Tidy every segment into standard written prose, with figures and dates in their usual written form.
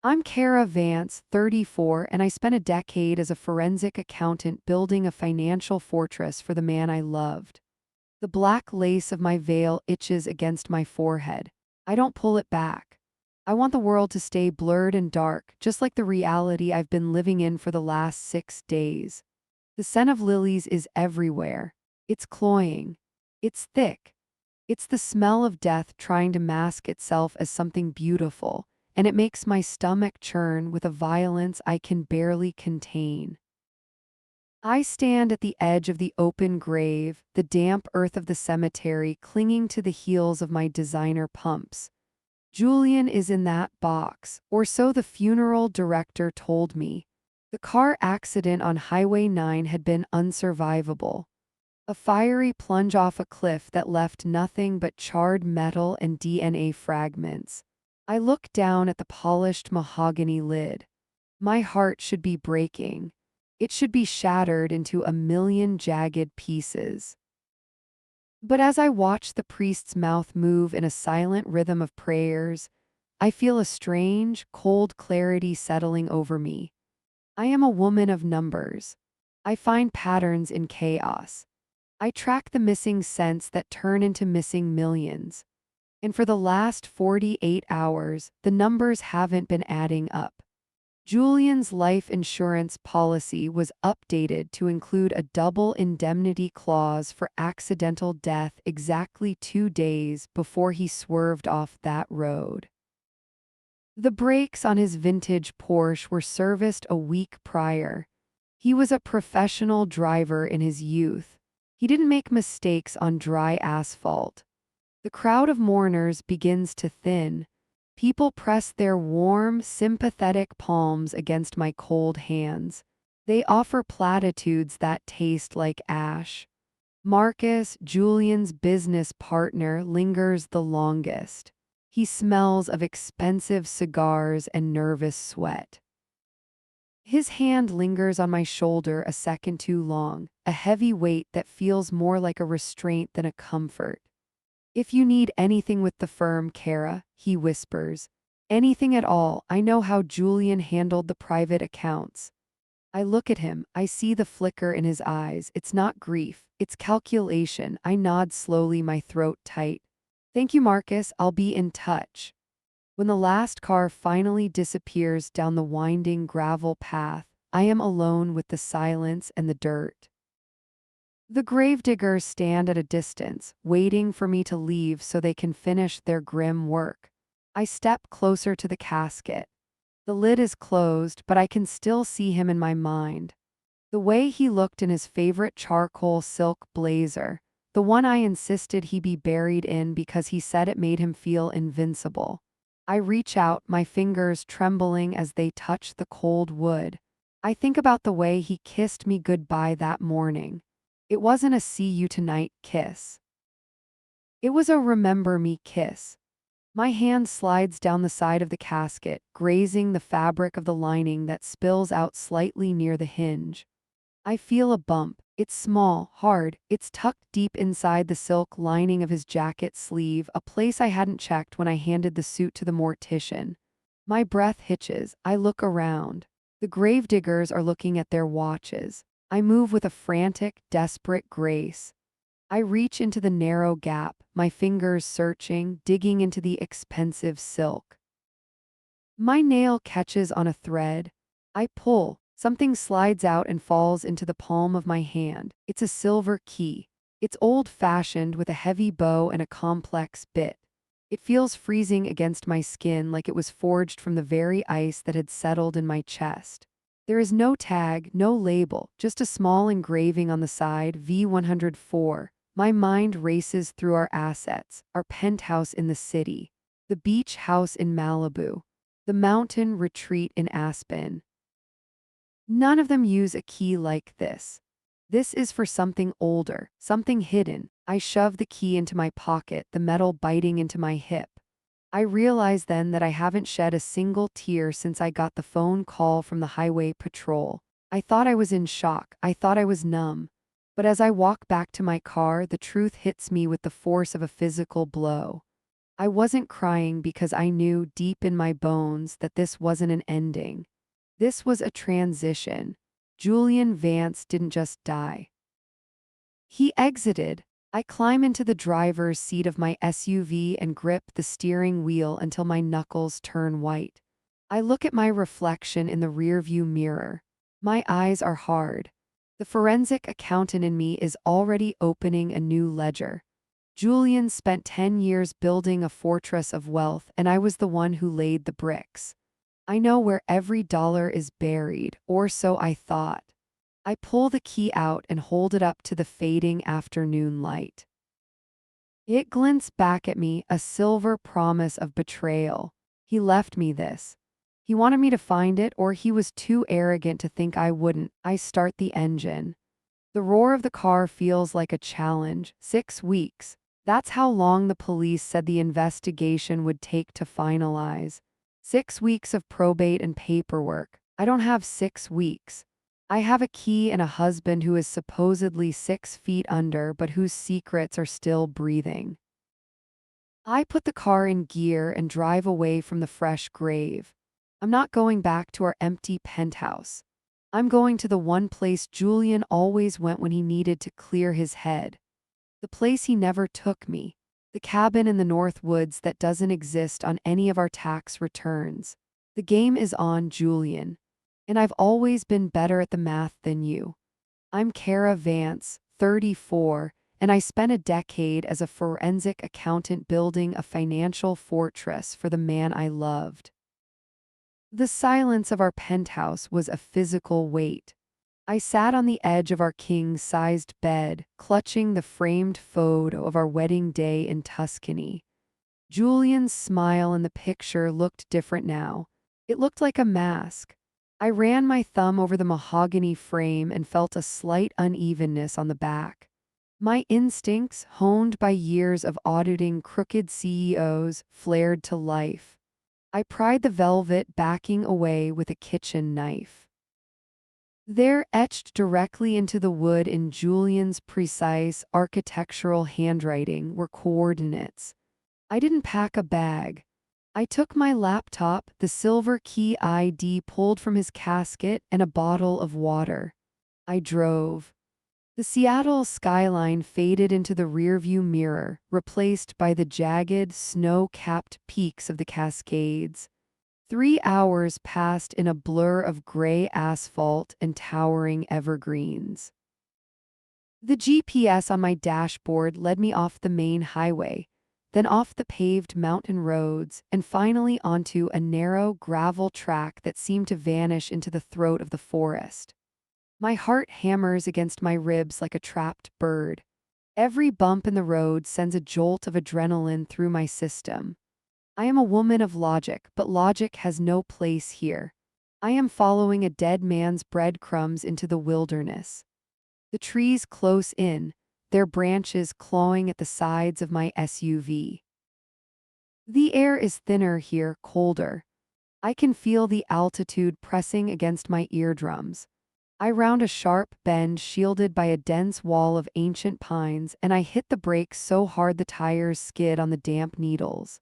I'm Kara Vance, 34, and I spent a decade as a forensic accountant building a financial fortress for the man I loved. The black lace of my veil itches against my forehead. I don't pull it back. I want the world to stay blurred and dark, just like the reality I've been living in for the last 6 days. The scent of lilies is everywhere. It's cloying. It's thick. It's the smell of death trying to mask itself as something beautiful, and it makes my stomach churn with a violence I can barely contain. I stand at the edge of the open grave, the damp earth of the cemetery clinging to the heels of my designer pumps. Julian is in that box, or so the funeral director told me. The car accident on Highway 9 had been unsurvivable. A fiery plunge off a cliff that left nothing but charred metal and DNA fragments. I look down at the polished mahogany lid. My heart should be breaking. It should be shattered into a million jagged pieces. But as I watch the priest's mouth move in a silent rhythm of prayers, I feel a strange, cold clarity settling over me. I am a woman of numbers. I find patterns in chaos. I track the missing cents that turn into missing millions. And for the last 48 hours, the numbers haven't been adding up. Julian's life insurance policy was updated to include a double indemnity clause for accidental death exactly 2 days before he swerved off that road. The brakes on his vintage Porsche were serviced a week prior. He was a professional driver in his youth. He didn't make mistakes on dry asphalt. The crowd of mourners begins to thin. People press their warm, sympathetic palms against my cold hands. They offer platitudes that taste like ash. Marcus, Julian's business partner, lingers the longest. He smells of expensive cigars and nervous sweat. His hand lingers on my shoulder a second too long, a heavy weight that feels more like a restraint than a comfort. "If you need anything with the firm, Kara," he whispers. "Anything at all, I know how Julian handled the private accounts." I look at him, I see the flicker in his eyes. It's not grief, it's calculation. I nod slowly, my throat tight. "Thank you, Marcus, I'll be in touch." When the last car finally disappears down the winding gravel path, I am alone with the silence and the dirt. The gravediggers stand at a distance, waiting for me to leave so they can finish their grim work. I step closer to the casket. The lid is closed, but I can still see him in my mind. The way he looked in his favorite charcoal silk blazer, the one I insisted he be buried in because he said it made him feel invincible. I reach out, my fingers trembling as they touch the cold wood. I think about the way he kissed me goodbye that morning. It wasn't a "see you tonight" kiss. It was a "remember me" kiss. My hand slides down the side of the casket, grazing the fabric of the lining that spills out slightly near the hinge. I feel a bump. It's small, hard, it's tucked deep inside the silk lining of his jacket sleeve, a place I hadn't checked when I handed the suit to the mortician. My breath hitches. I look around. The gravediggers are looking at their watches. I move with a frantic, desperate grace. I reach into the narrow gap, my fingers searching, digging into the expensive silk. My nail catches on a thread. I pull. Something slides out and falls into the palm of my hand. It's a silver key. It's old-fashioned with a heavy bow and a complex bit. It feels freezing against my skin, like it was forged from the very ice that had settled in my chest. There is no tag, no label, just a small engraving on the side, V104. My mind races through our assets, our penthouse in the city, the beach house in Malibu, the mountain retreat in Aspen. None of them use a key like this. This is for something older, something hidden. I shove the key into my pocket, the metal biting into my hip. I realize then that I haven't shed a single tear since I got the phone call from the highway patrol. I thought I was in shock. I thought I was numb. But as I walk back to my car, the truth hits me with the force of a physical blow. I wasn't crying because I knew deep in my bones that this wasn't an ending. This was a transition. Julian Vance didn't just die. He exited. I climb into the driver's seat of my SUV and grip the steering wheel until my knuckles turn white. I look at my reflection in the rearview mirror. My eyes are hard. The forensic accountant in me is already opening a new ledger. Julian spent 10 years building a fortress of wealth, and I was the one who laid the bricks. I know where every dollar is buried, or so I thought. I pull the key out and hold it up to the fading afternoon light. It glints back at me, a silver promise of betrayal. He left me this. He wanted me to find it, or he was too arrogant to think I wouldn't. I start the engine. The roar of the car feels like a challenge. 6 weeks. That's how long the police said the investigation would take to finalize. 6 weeks of probate and paperwork. I don't have 6 weeks. I have a key and a husband who is supposedly 6 feet under, but whose secrets are still breathing. I put the car in gear and drive away from the fresh grave. I'm not going back to our empty penthouse. I'm going to the one place Julian always went when he needed to clear his head. The place he never took me. The cabin in the North Woods that doesn't exist on any of our tax returns. The game is on, Julian. And I've always been better at the math than you. I'm Kara Vance, 34, and I spent a decade as a forensic accountant building a financial fortress for the man I loved. The silence of our penthouse was a physical weight. I sat on the edge of our king-sized bed, clutching the framed photo of our wedding day in Tuscany. Julian's smile in the picture looked different now. It looked like a mask. I ran my thumb over the mahogany frame and felt a slight unevenness on the back. My instincts, honed by years of auditing crooked CEOs, flared to life. I pried the velvet backing away with a kitchen knife. There, etched directly into the wood in Julian's precise architectural handwriting, were coordinates. I didn't pack a bag. I took my laptop, the silver key ID pulled from his casket, and a bottle of water. I drove. The Seattle skyline faded into the rearview mirror, replaced by the jagged, snow-capped peaks of the Cascades. 3 hours passed in a blur of gray asphalt and towering evergreens. The GPS on my dashboard led me off the main highway, then off the paved mountain roads, and finally onto a narrow gravel track that seemed to vanish into the throat of the forest. My heart hammers against my ribs like a trapped bird. Every bump in the road sends a jolt of adrenaline through my system. I am a woman of logic, but logic has no place here. I am following a dead man's breadcrumbs into the wilderness. The trees close in, their branches clawing at the sides of my SUV. The air is thinner here, colder. I can feel the altitude pressing against my eardrums. I round a sharp bend shielded by a dense wall of ancient pines, and I hit the brakes so hard the tires skid on the damp needles.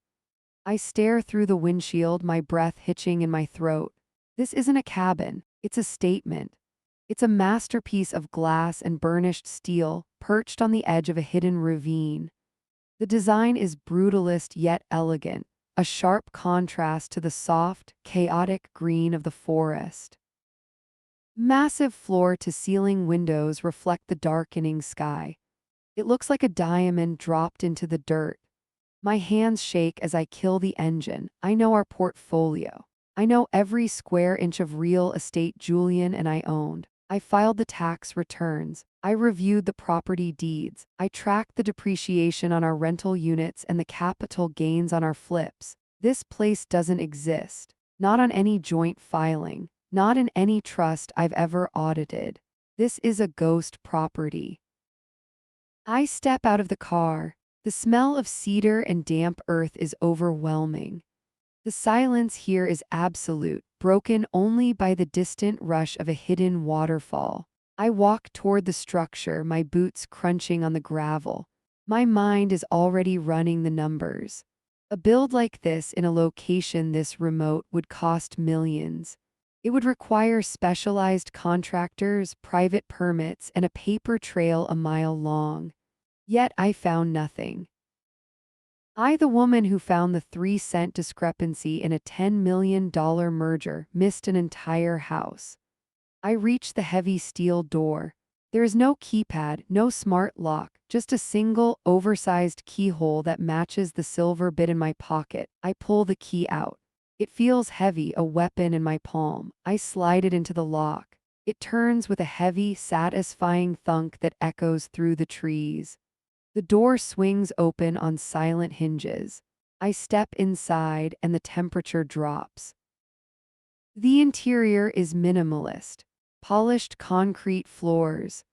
I stare through the windshield, my breath hitching in my throat. This isn't a cabin, it's a statement. It's a masterpiece of glass and burnished steel, perched on the edge of a hidden ravine. The design is brutalist yet elegant, a sharp contrast to the soft, chaotic green of the forest. Massive floor-to-ceiling windows reflect the darkening sky. It looks like a diamond dropped into the dirt. My hands shake as I kill the engine. I know our portfolio. I know every square inch of real estate Julian and I owned. I filed the tax returns. I reviewed the property deeds. I tracked the depreciation on our rental units and the capital gains on our flips. This place doesn't exist. Not on any joint filing. Not in any trust I've ever audited. This is a ghost property. I step out of the car. The smell of cedar and damp earth is overwhelming. The silence here is absolute, broken only by the distant rush of a hidden waterfall. I walk toward the structure, my boots crunching on the gravel. My mind is already running the numbers. A build like this in a location this remote would cost millions. It would require specialized contractors, private permits, and a paper trail a mile long. Yet I found nothing. I, the woman who found the 3-cent discrepancy in a $10 million merger, missed an entire house. I reach the heavy steel door. There is no keypad, no smart lock, just a single, oversized keyhole that matches the silver bit in my pocket. I pull the key out. It feels heavy, a weapon in my palm. I slide it into the lock. It turns with a heavy, satisfying thunk that echoes through the trees. The door swings open on silent hinges. I step inside and the temperature drops. The interior is minimalist. Polished concrete floors.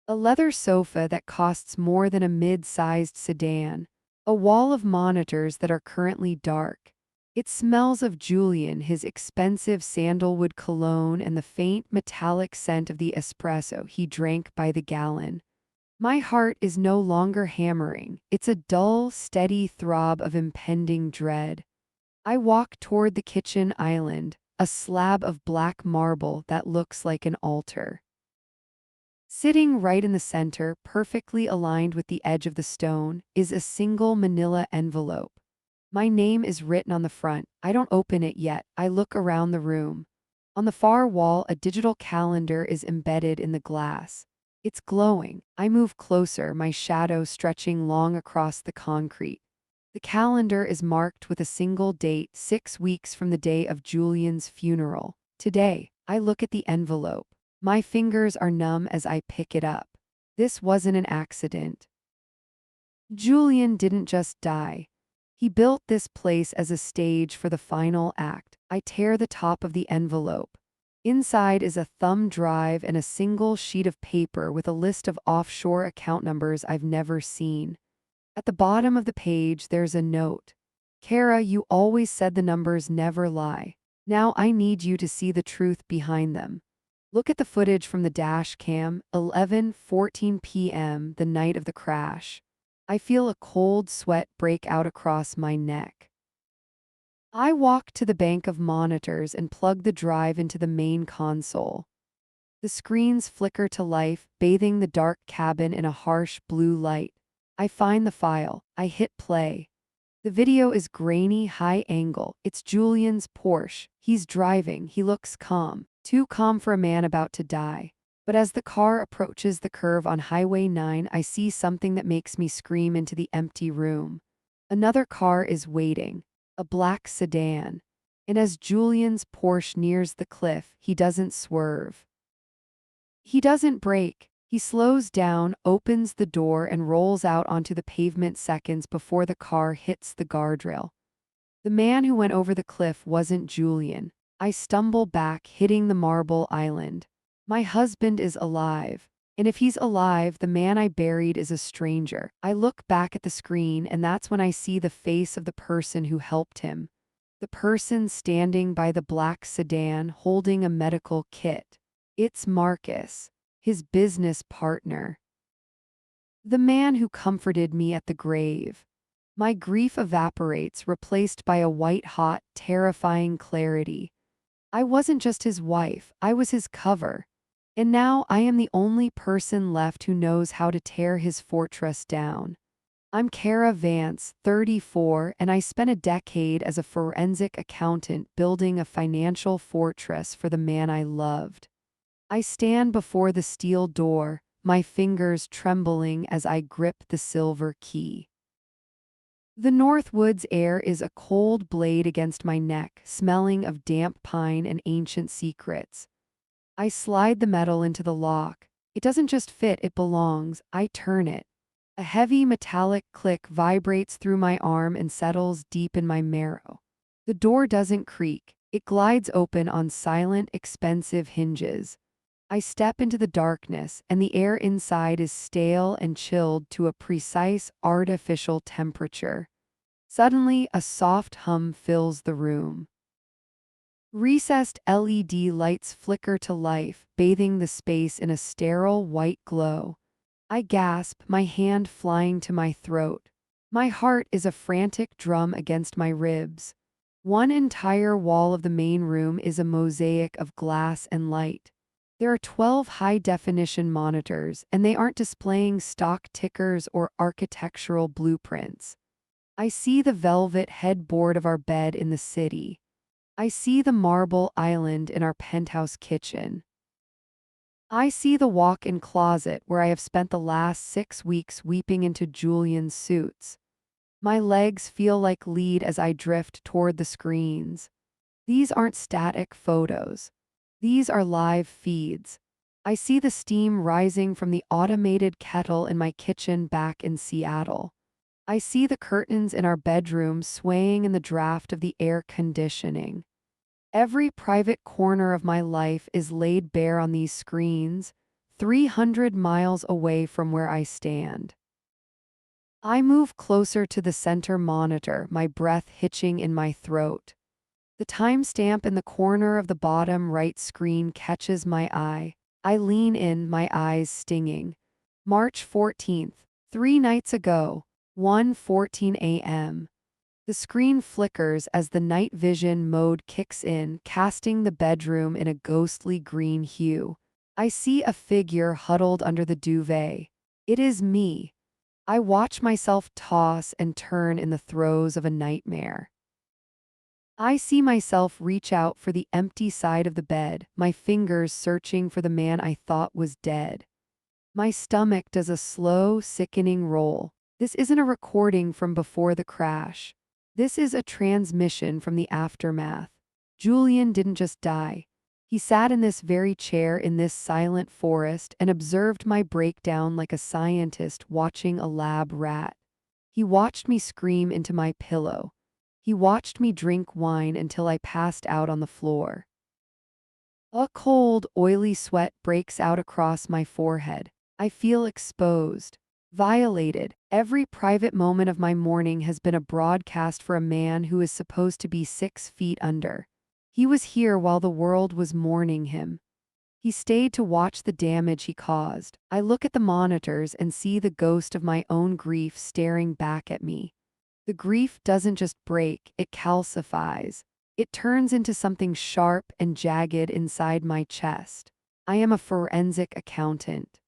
A leather sofa that costs more than a mid-sized sedan. A wall of monitors that are currently dark. It smells of Julian, his expensive sandalwood cologne, and the faint metallic scent of the espresso he drank by the gallon. My heart is no longer hammering. It's a dull, steady throb of impending dread. I walk toward the kitchen island, a slab of black marble that looks like an altar. Sitting right in the center, perfectly aligned with the edge of the stone, is a single manila envelope. My name is written on the front. I don't open it yet. I look around the room. On the far wall, a digital calendar is embedded in the glass. It's glowing. I move closer, my shadow stretching long across the concrete. The calendar is marked with a single date, 6 weeks from the day of Julian's funeral. Today, I look at the envelope. My fingers are numb as I pick it up. This wasn't an accident. Julian didn't just die. He built this place as a stage for the final act. I tear the top of the envelope. Inside is a thumb drive and a single sheet of paper with a list of offshore account numbers I've never seen. At the bottom of the page, there's a note. Kara, you always said the numbers never lie. Now I need you to see the truth behind them. Look at the footage from the dash cam, 11:14 p.m., the night of the crash. I feel a cold sweat break out across my neck. I walk to the bank of monitors and plug the drive into the main console. The screens flicker to life, bathing the dark cabin in a harsh blue light. I find the file. I hit play. The video is grainy, high angle. It's Julian's Porsche. He's driving. He looks calm. Too calm for a man about to die. But as the car approaches the curve on Highway 9, I see something that makes me scream into the empty room. Another car is waiting. A black sedan. And as Julian's Porsche nears the cliff, he doesn't swerve. He doesn't brake. He slows down, opens the door, and rolls out onto the pavement seconds before the car hits the guardrail. The man who went over the cliff wasn't Julian. I stumble back, hitting the marble island. My husband is alive. And if he's alive, the man I buried is a stranger. I look back at the screen, and that's when I see the face of the person who helped him. The person standing by the black sedan holding a medical kit. It's Marcus, his business partner. The man who comforted me at the grave. My grief evaporates, replaced by a white-hot, terrifying clarity. I wasn't just his wife, I was his cover. And now I am the only person left who knows how to tear his fortress down. I'm Kara Vance, 34, and I spent a decade as a forensic accountant building a financial fortress for the man I loved. I stand before the steel door, my fingers trembling as I grip the silver key. The North Woods air is a cold blade against my neck, smelling of damp pine and ancient secrets. I slide the metal into the lock. It doesn't just fit, it belongs. I turn it. A heavy metallic click vibrates through my arm and settles deep in my marrow. The door doesn't creak. It glides open on silent, expensive hinges. I step into the darkness, and the air inside is stale and chilled to a precise, artificial temperature. Suddenly, a soft hum fills the room. Recessed LED lights flicker to life, bathing the space in a sterile white glow. I gasp, my hand flying to my throat. My heart is a frantic drum against my ribs. One entire wall of the main room is a mosaic of glass and light. There are 12 high-definition monitors, and they aren't displaying stock tickers or architectural blueprints. I see the velvet headboard of our bed in the city. I see the marble island in our penthouse kitchen. I see the walk-in closet where I have spent the last 6 weeks weeping into Julian's suits. My legs feel like lead as I drift toward the screens. These aren't static photos. These are live feeds. I see the steam rising from the automated kettle in my kitchen back in Seattle. I see the curtains in our bedroom swaying in the draft of the air conditioning. Every private corner of my life is laid bare on these screens, 300 miles away from where I stand. I move closer to the center monitor, my breath hitching in my throat. The timestamp in the corner of the bottom right screen catches my eye. I lean in, my eyes stinging. March 14th, 3 nights ago, 1:14 a.m. The screen flickers as the night vision mode kicks in, casting the bedroom in a ghostly green hue. I see a figure huddled under the duvet. It is me. I watch myself toss and turn in the throes of a nightmare. I see myself reach out for the empty side of the bed, my fingers searching for the man I thought was dead. My stomach does a slow, sickening roll. This isn't a recording from before the crash. This is a transmission from the aftermath. Julian didn't just die. He sat in this very chair in this silent forest and observed my breakdown like a scientist watching a lab rat. He watched me scream into my pillow. He watched me drink wine until I passed out on the floor. A cold, oily sweat breaks out across my forehead. I feel exposed, violated. Every private moment of my morning has been a broadcast for a man who is supposed to be 6 feet under. He was here while the world was mourning him. He stayed to watch the damage he caused. I look at the monitors and see the ghost of my own grief staring back at me. The grief doesn't just break, it calcifies. It turns into something sharp and jagged inside my chest. I am a forensic accountant.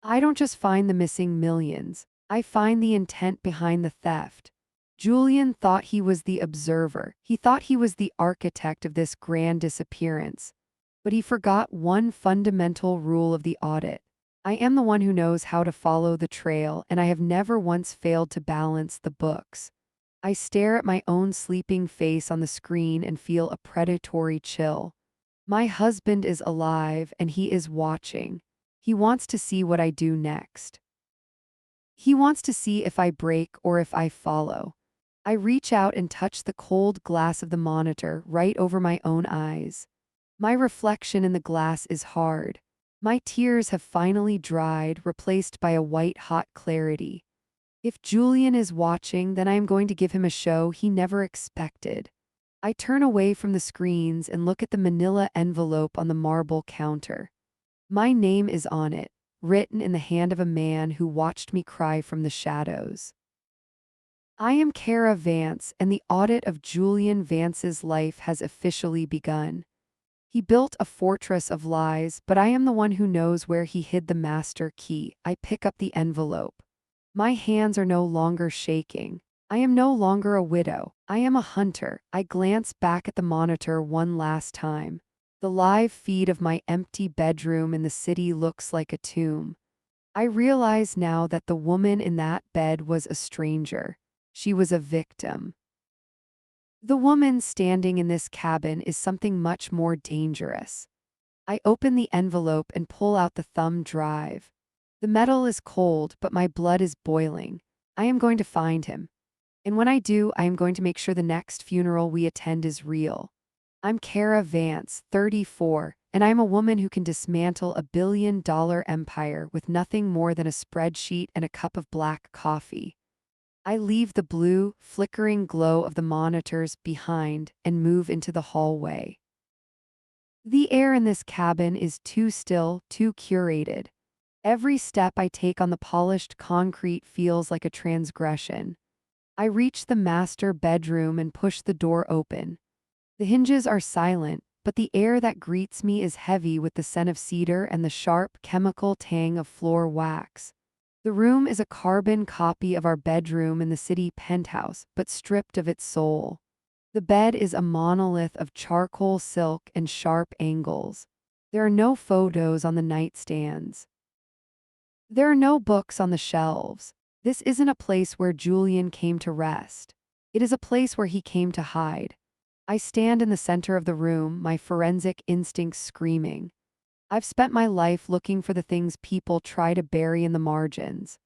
I don't just find the missing millions, I find the intent behind the theft. Julian thought he was the observer. He thought he was the architect of this grand disappearance. But he forgot one fundamental rule of the audit. I am the one who knows how to follow the trail, and I have never once failed to balance the books. I stare at my own sleeping face on the screen and feel a predatory chill. My husband is alive, and he is watching. He wants to see what I do next. He wants to see if I break or if I follow. I reach out and touch the cold glass of the monitor right over my own eyes. My reflection in the glass is hard. My tears have finally dried, replaced by a white-hot clarity. If Julian is watching, then I am going to give him a show he never expected. I turn away from the screens and look at the manila envelope on the marble counter. My name is on it, written in the hand of a man who watched me cry from the shadows. I am Kara Vance, and the audit of Julian Vance's life has officially begun. He built a fortress of lies, but I am the one who knows where he hid the master key. I pick up the envelope. My hands are no longer shaking. I am no longer a widow. I am a hunter. I glance back at the monitor one last time. The live feed of my empty bedroom in the city looks like a tomb. I realize now that the woman in that bed was a stranger. She was a victim. The woman standing in this cabin is something much more dangerous. I open the envelope and pull out the thumb drive. The metal is cold, but my blood is boiling. I am going to find him. And when I do, I am going to make sure the next funeral we attend is real. I'm Kara Vance, 34, and I'm a woman who can dismantle a billion-dollar empire with nothing more than a spreadsheet and a cup of black coffee. I leave the blue, flickering glow of the monitors behind and move into the hallway. The air in this cabin is too still, too curated. Every step I take on the polished concrete feels like a transgression. I reach the master bedroom and push the door open. The hinges are silent, but the air that greets me is heavy with the scent of cedar and the sharp chemical tang of floor wax. The room is a carbon copy of our bedroom in the city penthouse, but stripped of its soul. The bed is a monolith of charcoal silk and sharp angles. There are no photos on the nightstands. There are no books on the shelves. This isn't a place where Julian came to rest. It is a place where he came to hide. I stand in the center of the room, my forensic instincts screaming. I've spent my life looking for the things people try to bury in the margins.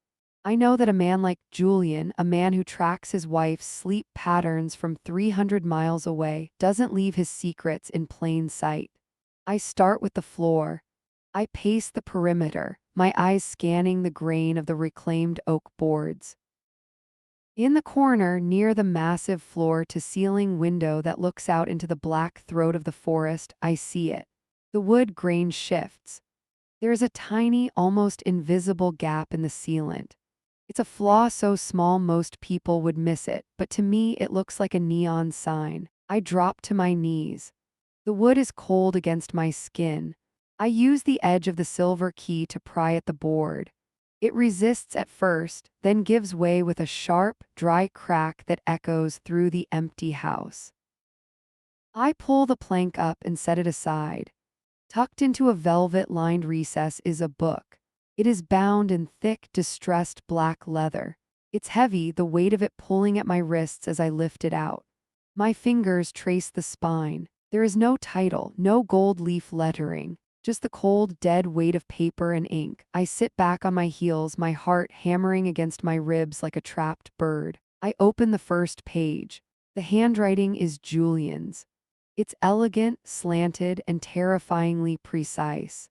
I know that a man like Julian, a man who tracks his wife's sleep patterns from 300 miles away, doesn't leave his secrets in plain sight. I start with the floor. I pace the perimeter, my eyes scanning the grain of the reclaimed oak boards. In the corner, near the massive floor-to-ceiling window that looks out into the black throat of the forest, I see it. The wood grain shifts. There is a tiny, almost invisible gap in the sealant. It's a flaw so small most people would miss it, but to me it looks like a neon sign. I drop to my knees. The wood is cold against my skin. I use the edge of the silver key to pry at the board. It resists at first, then gives way with a sharp, dry crack that echoes through the empty house. I pull the plank up and set it aside. Tucked into a velvet-lined recess is a book. It is bound in thick, distressed black leather. It's heavy, the weight of it pulling at my wrists as I lift it out. My fingers trace the spine. There is no title, no gold leaf lettering. Just the cold, dead weight of paper and ink. I sit back on my heels, my heart hammering against my ribs like a trapped bird. I open the first page. The handwriting is Julian's. It's elegant, slanted, and terrifyingly precise.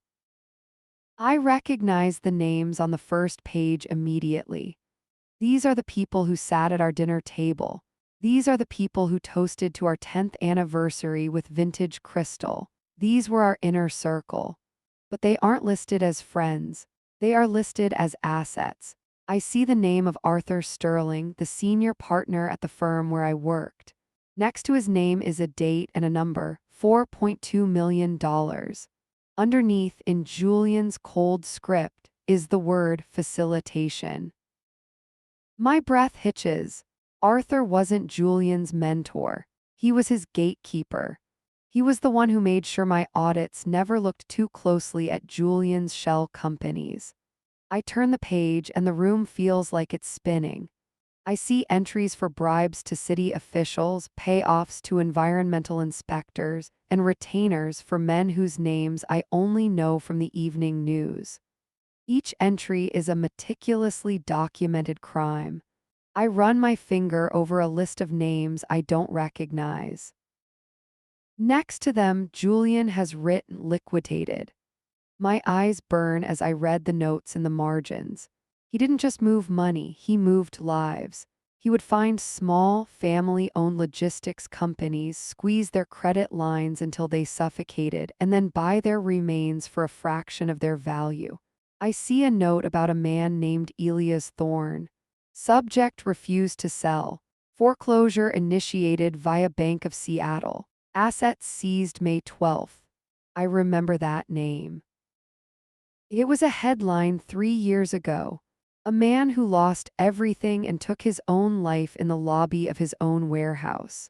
I recognize the names on the first page immediately. These are the people who sat at our dinner table. These are the people who toasted to our 10th anniversary with vintage crystal. These were our inner circle. But they aren't listed as friends. They are listed as assets. I see the name of Arthur Sterling, the senior partner at the firm where I worked. Next to his name is a date and a number, $4.2 million. Underneath, in Julian's cold script, is the word facilitation. My breath hitches. Arthur wasn't Julian's mentor. He was his gatekeeper. He was the one who made sure my audits never looked too closely at Julian's shell companies. I turn the page and the room feels like it's spinning. I see entries for bribes to city officials, payoffs to environmental inspectors, and retainers for men whose names I only know from the evening news. Each entry is a meticulously documented crime. I run my finger over a list of names I don't recognize. Next to them, Julian has written liquidated. My eyes burn as I read the notes in the margins. He didn't just move money, he moved lives. He would find small, family-owned logistics companies, squeeze their credit lines until they suffocated, and then buy their remains for a fraction of their value. I see a note about a man named Elias Thorne. Subject refused to sell. Foreclosure initiated via Bank of Seattle. Assets seized May 12th. I remember that name. It was a headline 3 years ago. A man who lost everything and took his own life in the lobby of his own warehouse.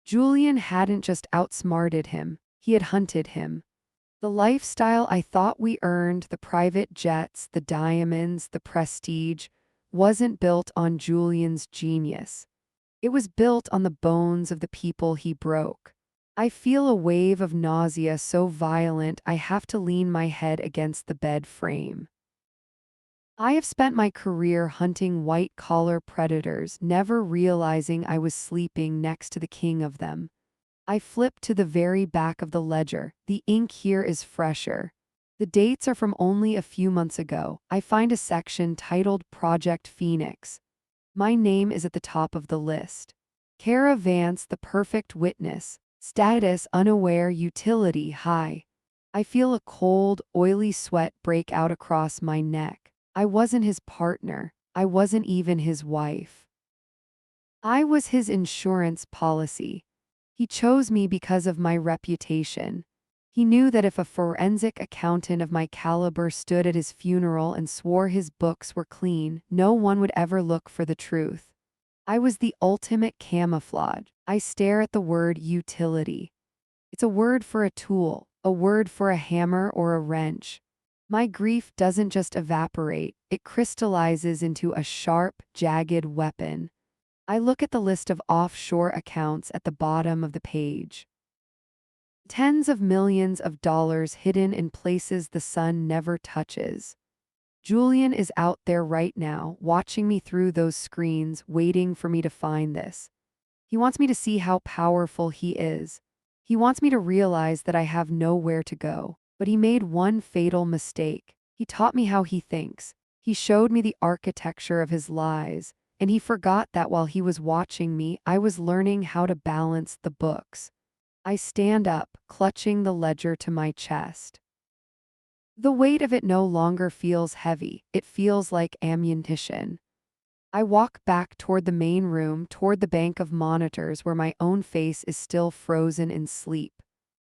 Julian hadn't just outsmarted him, he had hunted him. The lifestyle I thought we earned, the private jets, the diamonds, the prestige, wasn't built on Julian's genius. It was built on the bones of the people he broke. I feel a wave of nausea so violent I have to lean my head against the bed frame. I have spent my career hunting white-collar predators, never realizing I was sleeping next to the king of them. I flip to the very back of the ledger. The ink here is fresher. The dates are from only a few months ago. I find a section titled Project Phoenix. My name is at the top of the list. Kara Vance, the perfect witness. Status unaware, utility high. I feel a cold, oily sweat break out across my neck. I wasn't his partner. I wasn't even his wife. I was his insurance policy. He chose me because of my reputation. He knew that if a forensic accountant of my caliber stood at his funeral and swore his books were clean, no one would ever look for the truth. I was the ultimate camouflage. I stare at the word utility. It's a word for a tool, a word for a hammer or a wrench. My grief doesn't just evaporate, it crystallizes into a sharp, jagged weapon. I look at the list of offshore accounts at the bottom of the page. Tens of millions of dollars hidden in places the sun never touches. Julian is out there right now, watching me through those screens, waiting for me to find this. He wants me to see how powerful he is. He wants me to realize that I have nowhere to go. But he made one fatal mistake. He taught me how he thinks. He showed me the architecture of his lies. And he forgot that while he was watching me, I was learning how to balance the books. I stand up, clutching the ledger to my chest. The weight of it no longer feels heavy. It feels like ammunition. I walk back toward the main room, toward the bank of monitors where my own face is still frozen in sleep.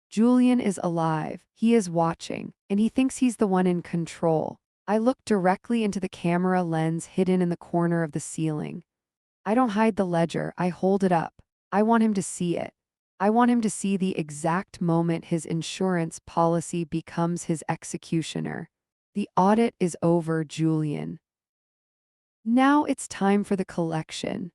Julian is alive. He is watching, and he thinks he's the one in control. I look directly into the camera lens hidden in the corner of the ceiling. I don't hide the ledger, I hold it up. I want him to see it. I want him to see the exact moment his insurance policy becomes his executioner. The audit is over, Julian. Now it's time for the collection.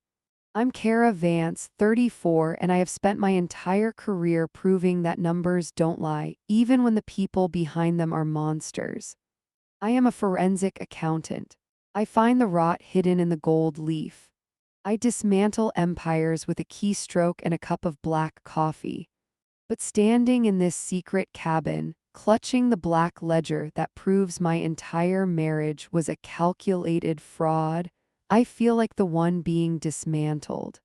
I'm Kara Vance, 34, and I have spent my entire career proving that numbers don't lie, even when the people behind them are monsters. I am a forensic accountant. I find the rot hidden in the gold leaf. I dismantle empires with a keystroke and a cup of black coffee. But standing in this secret cabin, clutching the black ledger that proves my entire marriage was a calculated fraud, I feel like the one being dismantled.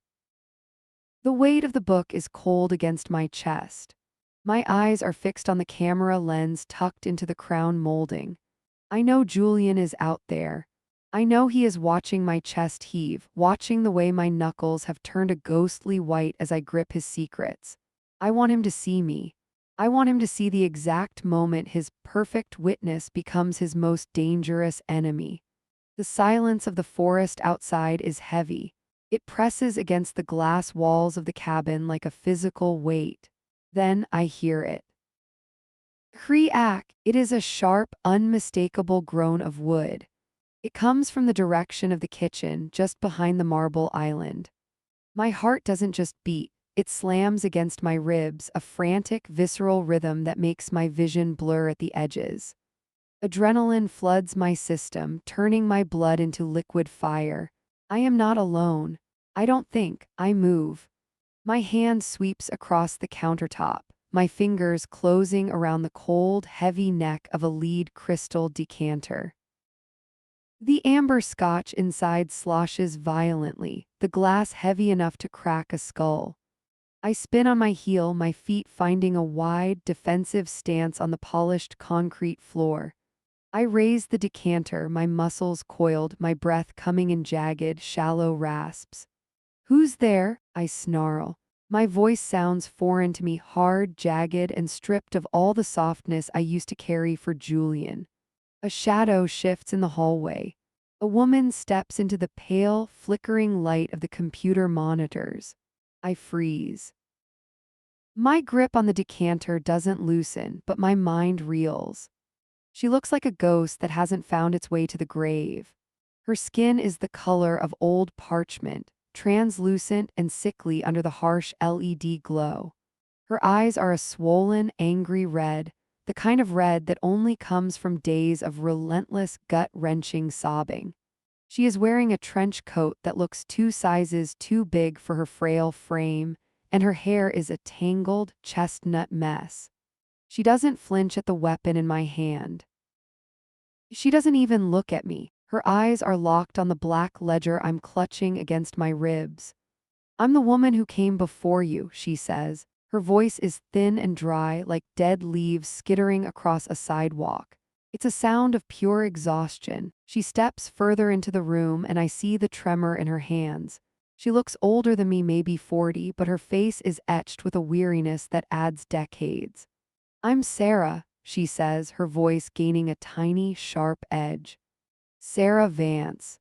The weight of the book is cold against my chest. My eyes are fixed on the camera lens tucked into the crown molding. I know Julian is out there. I know he is watching my chest heave, watching the way my knuckles have turned a ghostly white as I grip his secrets. I want him to see me. I want him to see the exact moment his perfect witness becomes his most dangerous enemy. The silence of the forest outside is heavy. It presses against the glass walls of the cabin like a physical weight. Then I hear it. Creak! It is a sharp, unmistakable groan of wood. It comes from the direction of the kitchen, just behind the marble island. My heart doesn't just beat, it slams against my ribs, a frantic, visceral rhythm that makes my vision blur at the edges. Adrenaline floods my system, turning my blood into liquid fire. I am not alone. I don't think, I move. My hand sweeps across the countertop, my fingers closing around the cold, heavy neck of a lead crystal decanter. The amber scotch inside sloshes violently, the glass heavy enough to crack a skull. I spin on my heel, my feet finding a wide, defensive stance on the polished concrete floor. I raise the decanter, my muscles coiled, my breath coming in jagged, shallow rasps. "Who's there?" I snarl. My voice sounds foreign to me, hard, jagged, and stripped of all the softness I used to carry for Julian. A shadow shifts in the hallway. A woman steps into the pale, flickering light of the computer monitors. I freeze. My grip on the decanter doesn't loosen, but my mind reels. She looks like a ghost that hasn't found its way to the grave. Her skin is the color of old parchment, translucent and sickly under the harsh LED glow. Her eyes are a swollen, angry red, the kind of red that only comes from days of relentless, gut-wrenching sobbing. She is wearing a trench coat that looks 2 sizes too big for her frail frame, and her hair is a tangled, chestnut mess. She doesn't flinch at the weapon in my hand. She doesn't even look at me. Her eyes are locked on the black ledger I'm clutching against my ribs. "I'm the woman who came before you," she says, Her voice is thin and dry, like dead leaves skittering across a sidewalk. It's a sound of pure exhaustion. She steps further into the room and I see the tremor in her hands. She looks older than me, maybe 40, but her face is etched with a weariness that adds decades. "I'm Sarah," she says, her voice gaining a tiny, sharp edge. "Sarah Vance.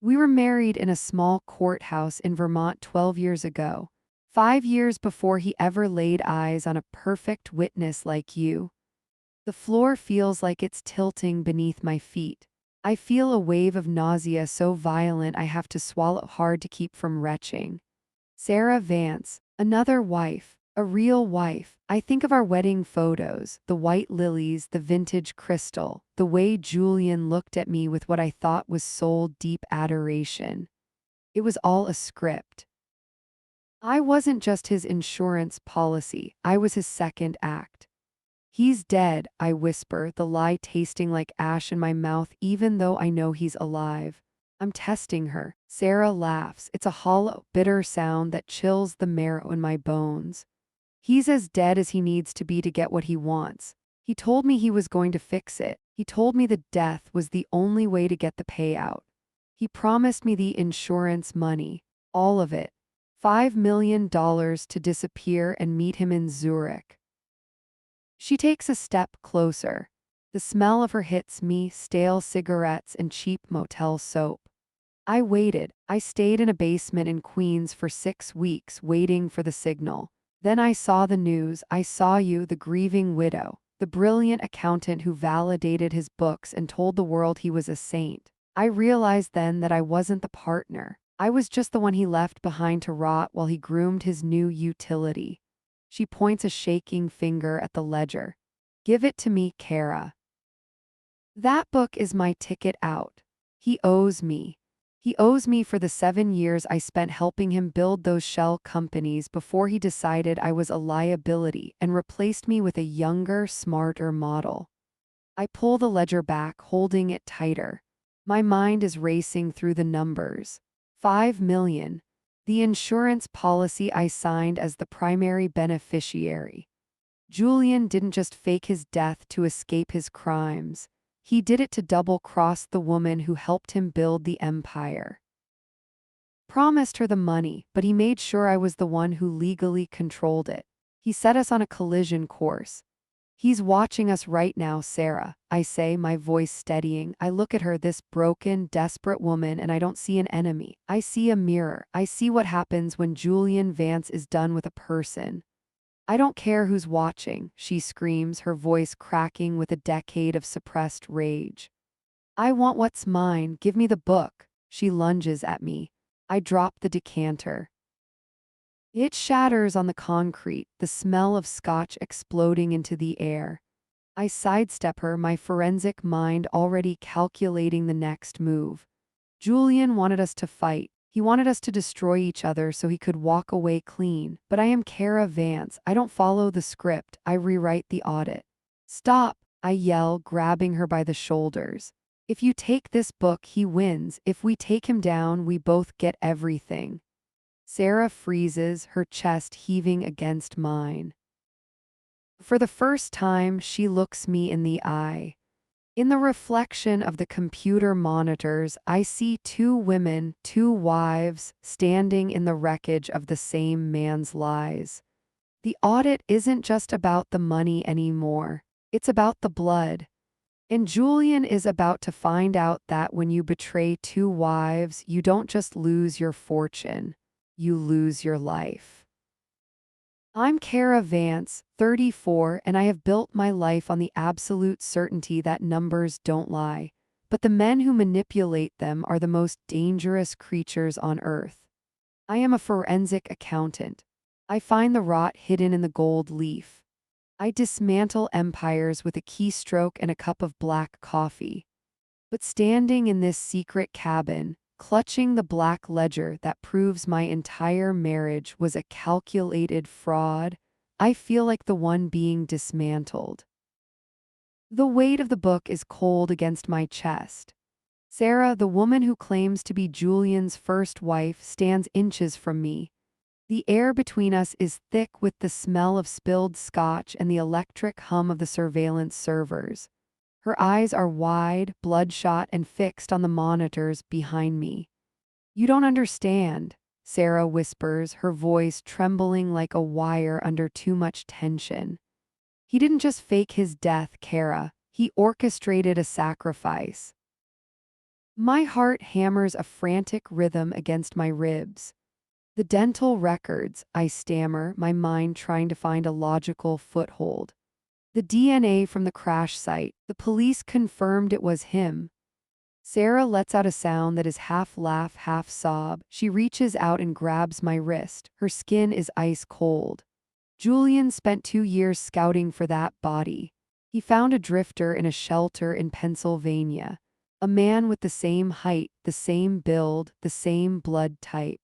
We were married in a small courthouse in Vermont 12 years ago, 5 years before he ever laid eyes on a perfect witness like you." The floor feels like it's tilting beneath my feet. I feel a wave of nausea so violent I have to swallow hard to keep from retching. Sarah Vance, another wife, a real wife. I think of our wedding photos, the white lilies, the vintage crystal, the way Julian looked at me with what I thought was soul-deep adoration. It was all a script. I wasn't just his insurance policy, I was his second act. "He's dead," I whisper, the lie tasting like ash in my mouth even though I know he's alive. I'm testing her. Sarah laughs. It's a hollow, bitter sound that chills the marrow in my bones. "He's as dead as he needs to be to get what he wants. He told me he was going to fix it. He told me that death was the only way to get the payout. He promised me the insurance money. All of it. $5 million to disappear and meet him in Zurich." She takes a step closer. The smell of her hits me, stale cigarettes and cheap motel soap. I waited. I stayed in a basement in Queens for 6 weeks waiting for the signal. Then I saw the news. I saw you, the grieving widow, the brilliant accountant who validated his books and told the world he was a saint. I realized then that I wasn't the partner. I was just the one he left behind to rot while he groomed his new utility. She points a shaking finger at the ledger. "Give it to me, Kara. That book is my ticket out. He owes me. He owes me for the 7 years I spent helping him build those shell companies before he decided I was a liability and replaced me with a younger, smarter model." I pull the ledger back, holding it tighter. My mind is racing through the numbers. 5 million. The insurance policy I signed as the primary beneficiary. Julian didn't just fake his death to escape his crimes. He did it to double-cross the woman who helped him build the empire. Promised her the money, but he made sure I was the one who legally controlled it. He set us on a collision course. "He's watching us right now, Sarah," I say, my voice steadying. I look at her, this broken, desperate woman, and I don't see an enemy. I see a mirror. I see what happens when Julian Vance is done with a person. "I don't care who's watching," she screams, her voice cracking with a decade of suppressed rage. "I want what's mine. Give me the book." She lunges at me. I drop the decanter. It shatters on the concrete, the smell of scotch exploding into the air. I sidestep her, my forensic mind already calculating the next move. Julian wanted us to fight. He wanted us to destroy each other so he could walk away clean. But I am Kara Vance. I don't follow the script. I rewrite the audit. "Stop!" I yell, grabbing her by the shoulders. "If you take this book, he wins. If we take him down, we both get everything." Sarah freezes, her chest heaving against mine. For the first time, she looks me in the eye. In the reflection of the computer monitors, I see two women, two wives, standing in the wreckage of the same man's lies. The audit isn't just about the money anymore. It's about the blood. And Julian is about to find out that when you betray two wives, you don't just lose your fortune. You lose your life. I'm Kara Vance, 34, and I have built my life on the absolute certainty that numbers don't lie. But the men who manipulate them are the most dangerous creatures on earth. I am a forensic accountant. I find the rot hidden in the gold leaf. I dismantle empires with a keystroke and a cup of black coffee. But standing in this secret cabin, clutching the black ledger that proves my entire marriage was a calculated fraud, I feel like the one being dismantled. The weight of the book is cold against my chest. Sarah, the woman who claims to be Julian's first wife, stands inches from me. The air between us is thick with the smell of spilled scotch and the electric hum of the surveillance servers. Her eyes are wide, bloodshot, and fixed on the monitors behind me. "You don't understand," Sarah whispers, her voice trembling like a wire under too much tension. "He didn't just fake his death, Kara. He orchestrated a sacrifice." My heart hammers a frantic rhythm against my ribs. "The dental records," I stammer, my mind trying to find a logical foothold. "The DNA from the crash site. The police confirmed it was him." Sarah lets out a sound that is half laugh, half sob. She reaches out and grabs my wrist. Her skin is ice cold. "Julian spent 2 years scouting for that body. He found a drifter in a shelter in Pennsylvania. A man with the same height, the same build, the same blood type.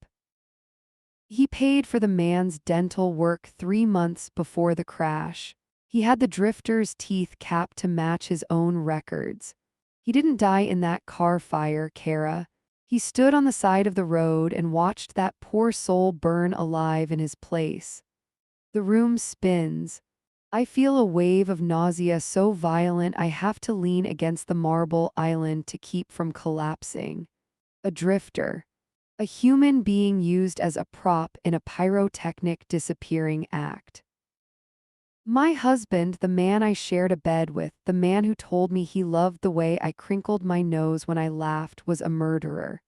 He paid for the man's dental work 3 months before the crash. He had the drifter's teeth capped to match his own records. He didn't die in that car fire, Kara. He stood on the side of the road and watched that poor soul burn alive in his place." The room spins. I feel a wave of nausea so violent I have to lean against the marble island to keep from collapsing. A drifter. A human being used as a prop in a pyrotechnic disappearing act. My husband, the man I shared a bed with, the man who told me he loved the way I crinkled my nose when I laughed, was a murderer.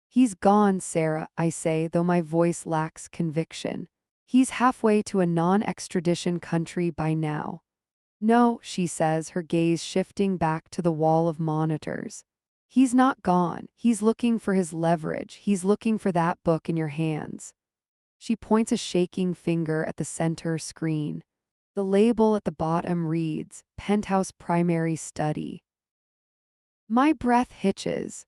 "He's gone, Sarah," I say, though my voice lacks conviction. "He's halfway to a non-extradition country by now." "No," she says, her gaze shifting back to the wall of monitors. "He's not gone. He's looking for his leverage. He's looking for that book in your hands." She points a shaking finger at the center screen. The label at the bottom reads, "Penthouse Primary Study." My breath hitches.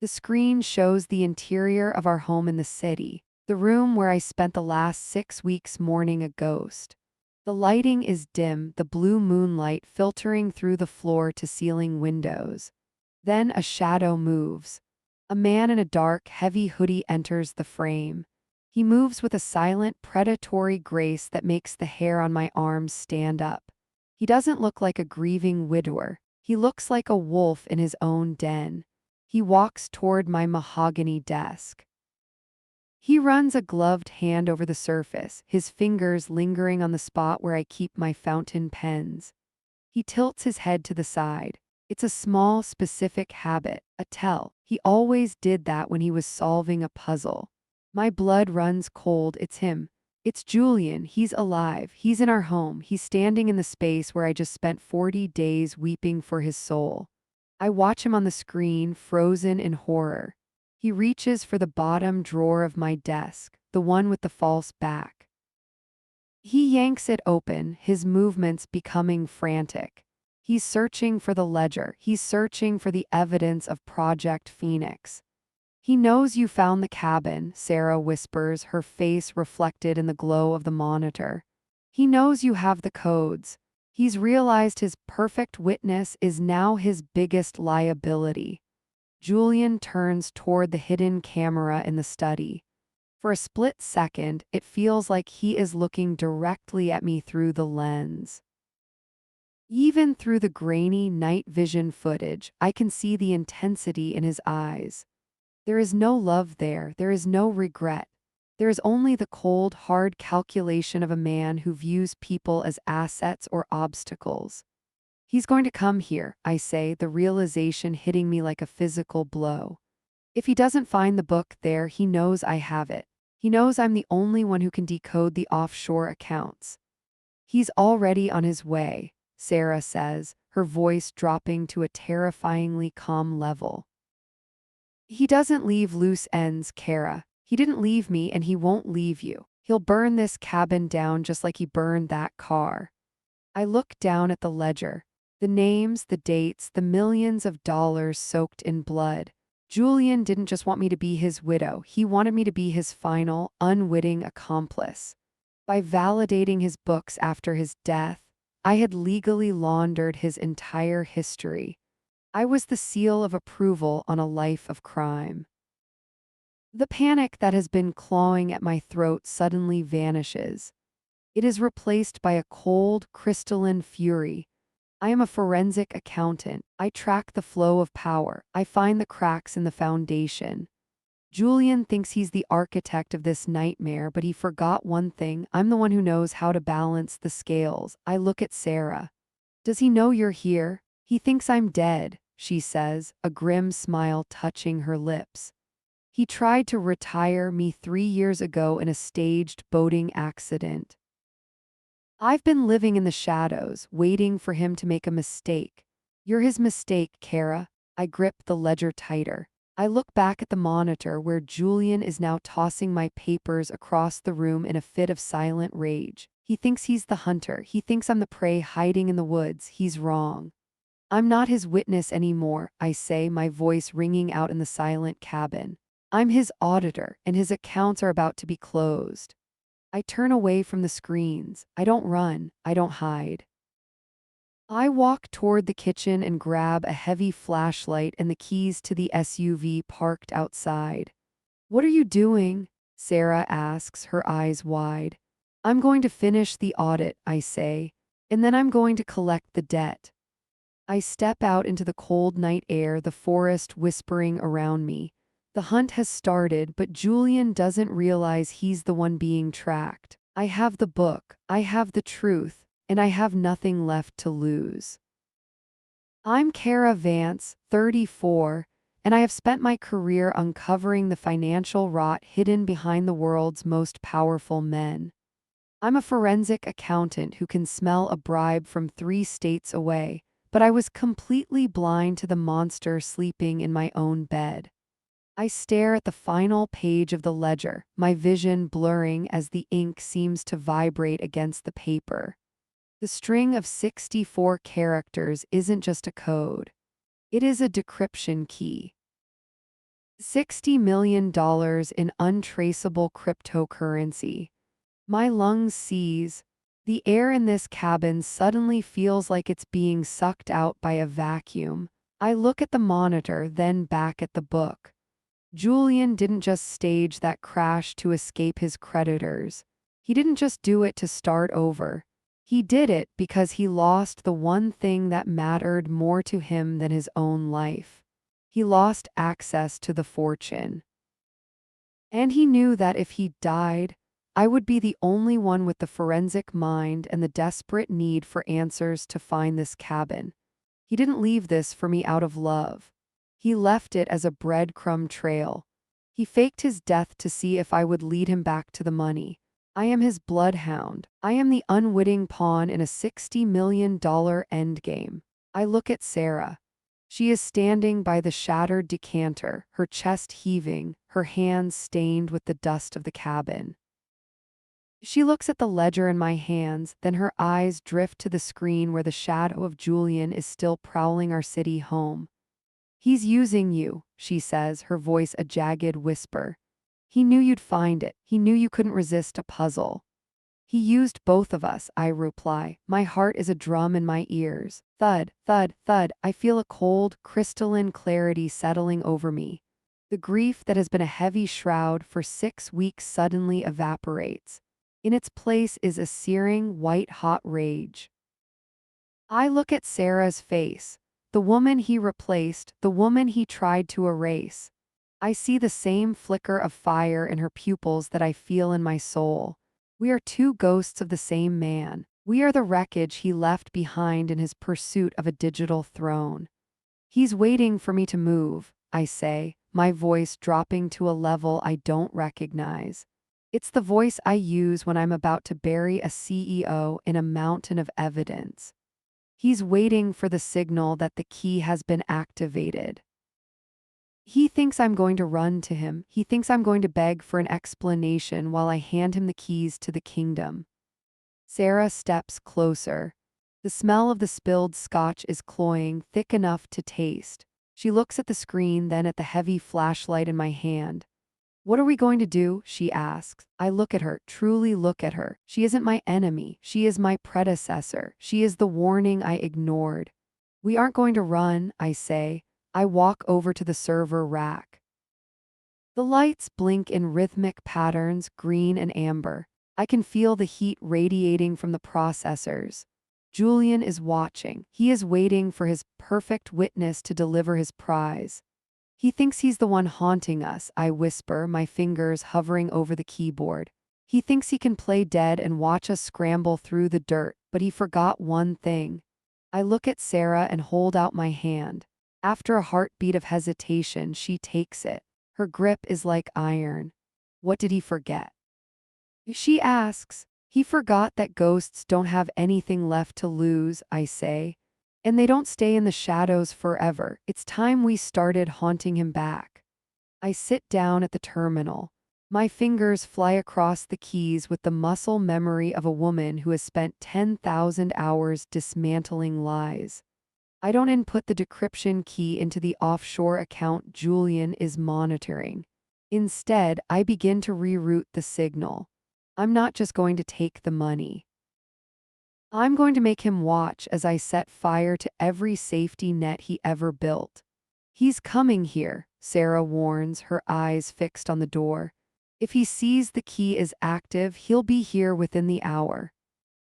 The screen shows the interior of our home in the city, the room where I spent the last 6 weeks mourning a ghost. The lighting is dim, the blue moonlight filtering through the floor-to-ceiling windows. Then a shadow moves. A man in a dark, heavy hoodie enters the frame. He moves with a silent, predatory grace that makes the hair on my arms stand up. He doesn't look like a grieving widower. He looks like a wolf in his own den. He walks toward my mahogany desk. He runs a gloved hand over the surface, his fingers lingering on the spot where I keep my fountain pens. He tilts his head to the side. It's a small, specific habit, a tell. He always did that when he was solving a puzzle. My blood runs cold. It's him. It's Julian. He's alive. He's in our home. He's standing in the space where I just spent 40 days weeping for his soul. I watch him on the screen, frozen in horror. He reaches for the bottom drawer of my desk, the one with the false back. He yanks it open, his movements becoming frantic. He's searching for the ledger. He's searching for the evidence of Project Phoenix. "He knows you found the cabin," Sarah whispers, her face reflected in the glow of the monitor. "He knows you have the codes. He's realized his perfect witness is now his biggest liability." Julian turns toward the hidden camera in the study. For a split second, it feels like he is looking directly at me through the lens. Even through the grainy night vision footage, I can see the intensity in his eyes. There is no love there, there is no regret. There is only the cold, hard calculation of a man who views people as assets or obstacles. "He's going to come here," I say, the realization hitting me like a physical blow. "If he doesn't find the book there, he knows I have it. He knows I'm the only one who can decode the offshore accounts." "He's already on his way," Sarah says, her voice dropping to a terrifyingly calm level. "He doesn't leave loose ends, Kara. He didn't leave me and he won't leave you. He'll burn this cabin down just like he burned that car." I look down at the ledger. The names, the dates, the millions of dollars soaked in blood. Julian didn't just want me to be his widow. He wanted me to be his final, unwitting accomplice. By validating his books after his death, I had legally laundered his entire history. I was the seal of approval on a life of crime. The panic that has been clawing at my throat suddenly vanishes. It is replaced by a cold, crystalline fury. I am a forensic accountant. I track the flow of power. I find the cracks in the foundation. Julian thinks he's the architect of this nightmare, but he forgot one thing. I'm the one who knows how to balance the scales. I look at Sarah. Does he know you're here? He thinks I'm dead, she says, a grim smile touching her lips. He tried to retire me 3 years ago in a staged boating accident. I've been living in the shadows, waiting for him to make a mistake. You're his mistake, Kara. I grip the ledger tighter. I look back at the monitor where Julian is now tossing my papers across the room in a fit of silent rage. He thinks he's the hunter. He thinks I'm the prey hiding in the woods. He's wrong. I'm not his witness anymore, I say, my voice ringing out in the silent cabin. I'm his auditor, and his accounts are about to be closed. I turn away from the screens. I don't run. I don't hide. I walk toward the kitchen and grab a heavy flashlight and the keys to the SUV parked outside. What are you doing? Sarah asks, her eyes wide. I'm going to finish the audit, I say, and then I'm going to collect the debt. I step out into the cold night air, the forest whispering around me. The hunt has started, but Julian doesn't realize he's the one being tracked. I have the book, I have the truth, and I have nothing left to lose. I'm Kara Vance, 34, and I have spent my career uncovering the financial rot hidden behind the world's most powerful men. I'm a forensic accountant who can smell a bribe from 3 states away, but I was completely blind to the monster sleeping in my own bed. I stare at the final page of the ledger, my vision blurring as the ink seems to vibrate against the paper. The string of 64 characters isn't just a code. It is a decryption key. $60 million in untraceable cryptocurrency. My lungs seize. The air in this cabin suddenly feels like it's being sucked out by a vacuum. I look at the monitor, then back at the book. Julian didn't just stage that crash to escape his creditors. He didn't just do it to start over. He did it because he lost the one thing that mattered more to him than his own life. He lost access to the fortune. And he knew that if he died, I would be the only one with the forensic mind and the desperate need for answers to find this cabin. He didn't leave this for me out of love. He left it as a breadcrumb trail. He faked his death to see if I would lead him back to the money. I am his bloodhound. I am the unwitting pawn in a $60 million endgame. I look at Sarah. She is standing by the shattered decanter, her chest heaving, her hands stained with the dust of the cabin. She looks at the ledger in my hands, then her eyes drift to the screen where the shadow of Julian is still prowling our city home. He's using you, she says, her voice a jagged whisper. He knew you'd find it. He knew you couldn't resist a puzzle. He used both of us, I reply. My heart is a drum in my ears. Thud, thud, thud. I feel a cold, crystalline clarity settling over me. The grief that has been a heavy shroud for 6 weeks suddenly evaporates. In its place is a searing, white-hot rage. I look at Sarah's face. The woman he replaced, the woman he tried to erase. I see the same flicker of fire in her pupils that I feel in my soul. We are 2 ghosts of the same man. We are the wreckage he left behind in his pursuit of a digital throne. He's waiting for me to move, I say, my voice dropping to a level I don't recognize. It's the voice I use when I'm about to bury a CEO in a mountain of evidence. He's waiting for the signal that the key has been activated. He thinks I'm going to run to him. He thinks I'm going to beg for an explanation while I hand him the keys to the kingdom. Sarah steps closer. The smell of the spilled scotch is cloying, thick enough to taste. She looks at the screen, then at the heavy flashlight in my hand. What are we going to do? She asks. I look at her, truly look at her. She isn't my enemy. She is my predecessor. She is the warning I ignored. We aren't going to run, I say. I walk over to the server rack. The lights blink in rhythmic patterns, green and amber. I can feel the heat radiating from the processors. Julian is watching. He is waiting for his perfect witness to deliver his prize. He thinks he's the one haunting us, I whisper, my fingers hovering over the keyboard. He thinks he can play dead and watch us scramble through the dirt, but he forgot one thing. I look at Sarah and hold out my hand. After a heartbeat of hesitation, she takes it. Her grip is like iron. What did he forget? She asks. He forgot that ghosts don't have anything left to lose, I say. And they don't stay in the shadows forever. It's time we started haunting him back. I sit down at the terminal. My fingers fly across the keys with the muscle memory of a woman who has spent 10,000 hours dismantling lies. I don't input the decryption key into the offshore account Julian is monitoring. Instead, I begin to reroute the signal. I'm not just going to take the money. I'm going to make him watch as I set fire to every safety net he ever built. He's coming here, Sarah warns, her eyes fixed on the door. If he sees the key is active, he'll be here within the hour.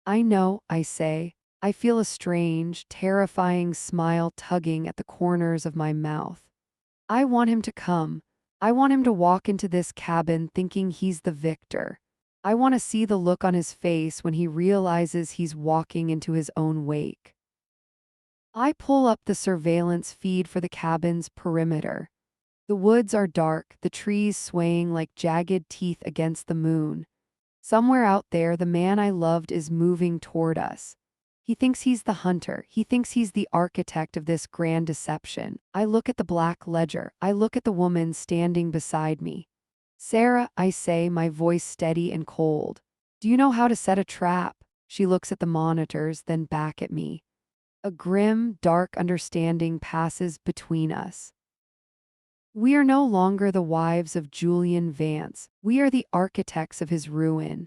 I know, I say. I feel a strange, terrifying smile tugging at the corners of my mouth. I want him to come. I want him to walk into this cabin thinking he's the victor. I want to see the look on his face when he realizes he's walking into his own wake. I pull up the surveillance feed for the cabin's perimeter. The woods are dark, the trees swaying like jagged teeth against the moon. Somewhere out there, the man I loved is moving toward us. He thinks he's the hunter. He thinks he's the architect of this grand deception. I look at the black ledger. I look at the woman standing beside me. Sarah, I say, my voice steady and cold. Do you know how to set a trap? She looks at the monitors, then back at me. A grim, dark understanding passes between us. We are no longer the wives of Julian Vance. We are the architects of his ruin.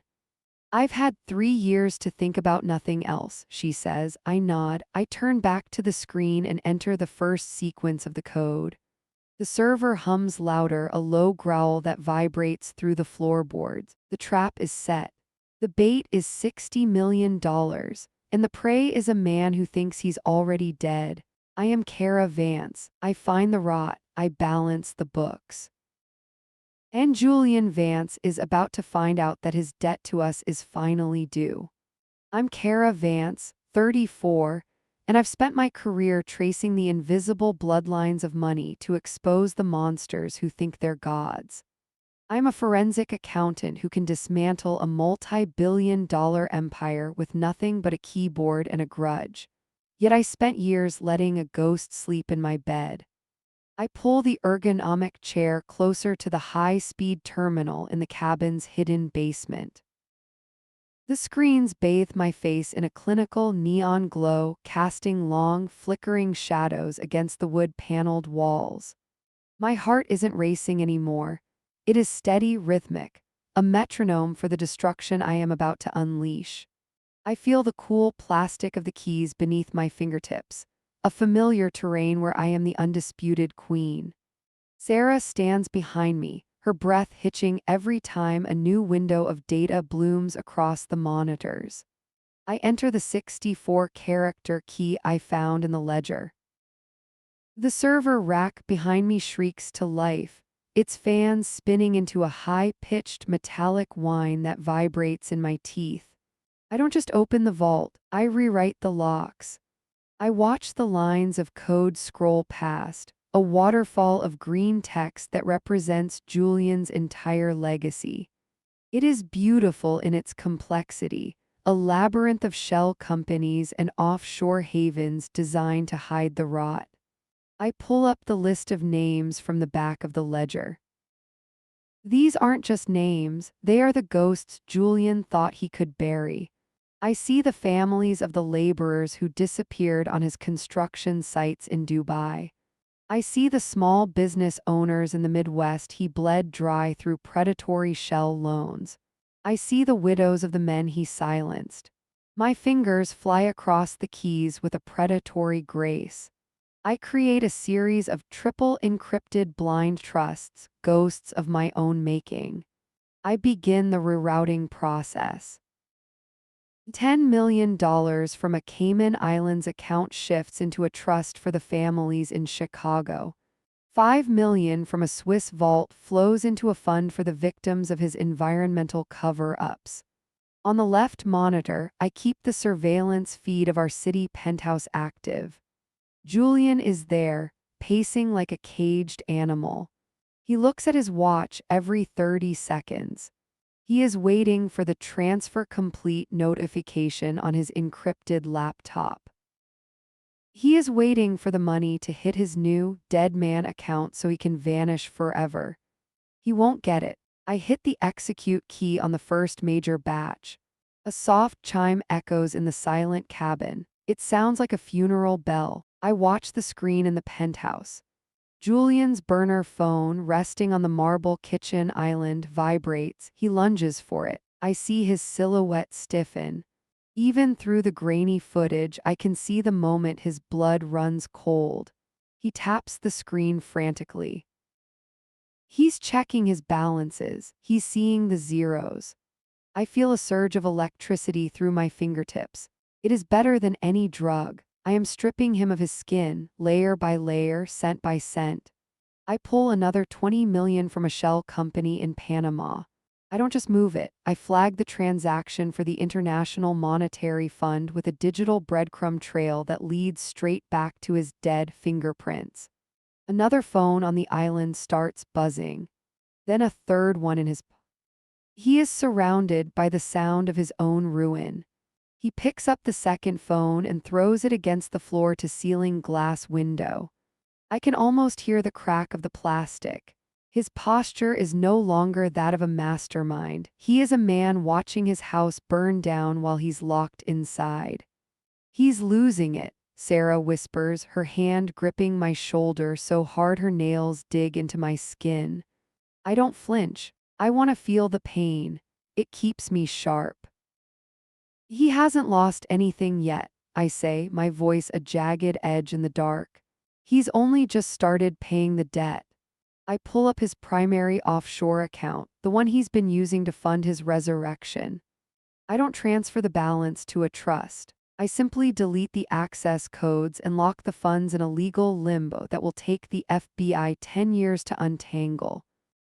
I've had 3 years to think about nothing else, she says. I nod. I turn back to the screen and enter the first sequence of the code. The server hums louder, a low growl that vibrates through the floorboards. The trap is set. The bait is $60 million, and the prey is a man who thinks he's already dead. I am Kara Vance. I find the rot. I balance the books. And Julian Vance is about to find out that his debt to us is finally due. I'm Kara Vance, 34, and I've spent my career tracing the invisible bloodlines of money to expose the monsters who think they're gods. I'm a forensic accountant who can dismantle a multi-billion-dollar empire with nothing but a keyboard and a grudge. Yet I spent years letting a ghost sleep in my bed. I pull the ergonomic chair closer to the high-speed terminal in the cabin's hidden basement. The screens bathe my face in a clinical neon glow, casting long, flickering shadows against the wood-paneled walls. My heart isn't racing anymore. It is steady, rhythmic, a metronome for the destruction I am about to unleash. I feel the cool plastic of the keys beneath my fingertips, a familiar terrain where I am the undisputed queen. Sarah stands behind me, her breath hitching every time a new window of data blooms across the monitors. I enter the 64-character key I found in the ledger. The server rack behind me shrieks to life, its fans spinning into a high-pitched metallic whine that vibrates in my teeth. I don't just open the vault, I rewrite the locks. I watch the lines of code scroll past, a waterfall of green text that represents Julian's entire legacy. It is beautiful in its complexity, a labyrinth of shell companies and offshore havens designed to hide the rot. I pull up the list of names from the back of the ledger. These aren't just names, they are the ghosts Julian thought he could bury. I see the families of the laborers who disappeared on his construction sites in Dubai. I see the small business owners in the Midwest he bled dry through predatory shell loans. I see the widows of the men he silenced. My fingers fly across the keys with a predatory grace. I create a series of triple encrypted blind trusts, ghosts of my own making. I begin the rerouting process. $10 million from a Cayman Islands account shifts into a trust for the families in Chicago. $5 million from a Swiss vault flows into a fund for the victims of his environmental cover-ups. On the left monitor, I keep the surveillance feed of our city penthouse active. Julian is there, pacing like a caged animal. He looks at his watch every 30 seconds. He is waiting for the transfer complete notification on his encrypted laptop. He is waiting for the money to hit his new, dead man account so he can vanish forever. He won't get it. I hit the execute key on the first major batch. A soft chime echoes in the silent cabin. It sounds like a funeral bell. I watch the screen in the penthouse. Julian's burner phone, resting on the marble kitchen island, vibrates. He lunges for it. I see his silhouette stiffen. Even through the grainy footage, I can see the moment his blood runs cold. He taps the screen frantically. He's checking his balances. He's seeing the zeros. I feel a surge of electricity through my fingertips. It is better than any drug. I am stripping him of his skin, layer by layer, cent by cent. I pull another $20 million from a shell company in Panama. I don't just move it. I flag the transaction for the International Monetary Fund with a digital breadcrumb trail that leads straight back to his dead fingerprints. Another phone on the island starts buzzing. Then a third one in his pocket. He is surrounded by the sound of his own ruin. He picks up the second phone and throws it against the floor-to-ceiling glass window. I can almost hear the crack of the plastic. His posture is no longer that of a mastermind. He is a man watching his house burn down while he's locked inside. He's losing it, Sarah whispers, her hand gripping my shoulder so hard her nails dig into my skin. I don't flinch. I want to feel the pain. It keeps me sharp. He hasn't lost anything yet, I say, my voice a jagged edge in the dark. He's only just started paying the debt. I pull up his primary offshore account, the one he's been using to fund his resurrection. I don't transfer the balance to a trust. I simply delete the access codes and lock the funds in a legal limbo that will take the FBI 10 years to untangle.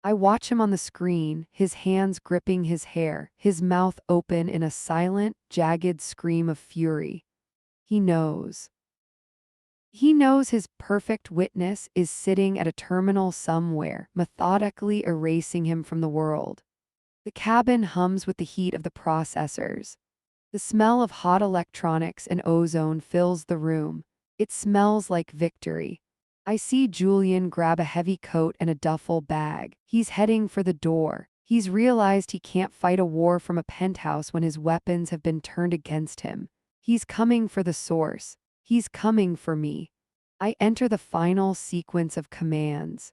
I watch him on the screen, his hands gripping his hair, his mouth open in a silent, jagged scream of fury. He knows. He knows his perfect witness is sitting at a terminal somewhere, methodically erasing him from the world. The cabin hums with the heat of the processors. The smell of hot electronics and ozone fills the room. It smells like victory. I see Julian grab a heavy coat and a duffel bag. He's heading for the door. He's realized he can't fight a war from a penthouse when his weapons have been turned against him. He's coming for the source. He's coming for me. I enter the final sequence of commands.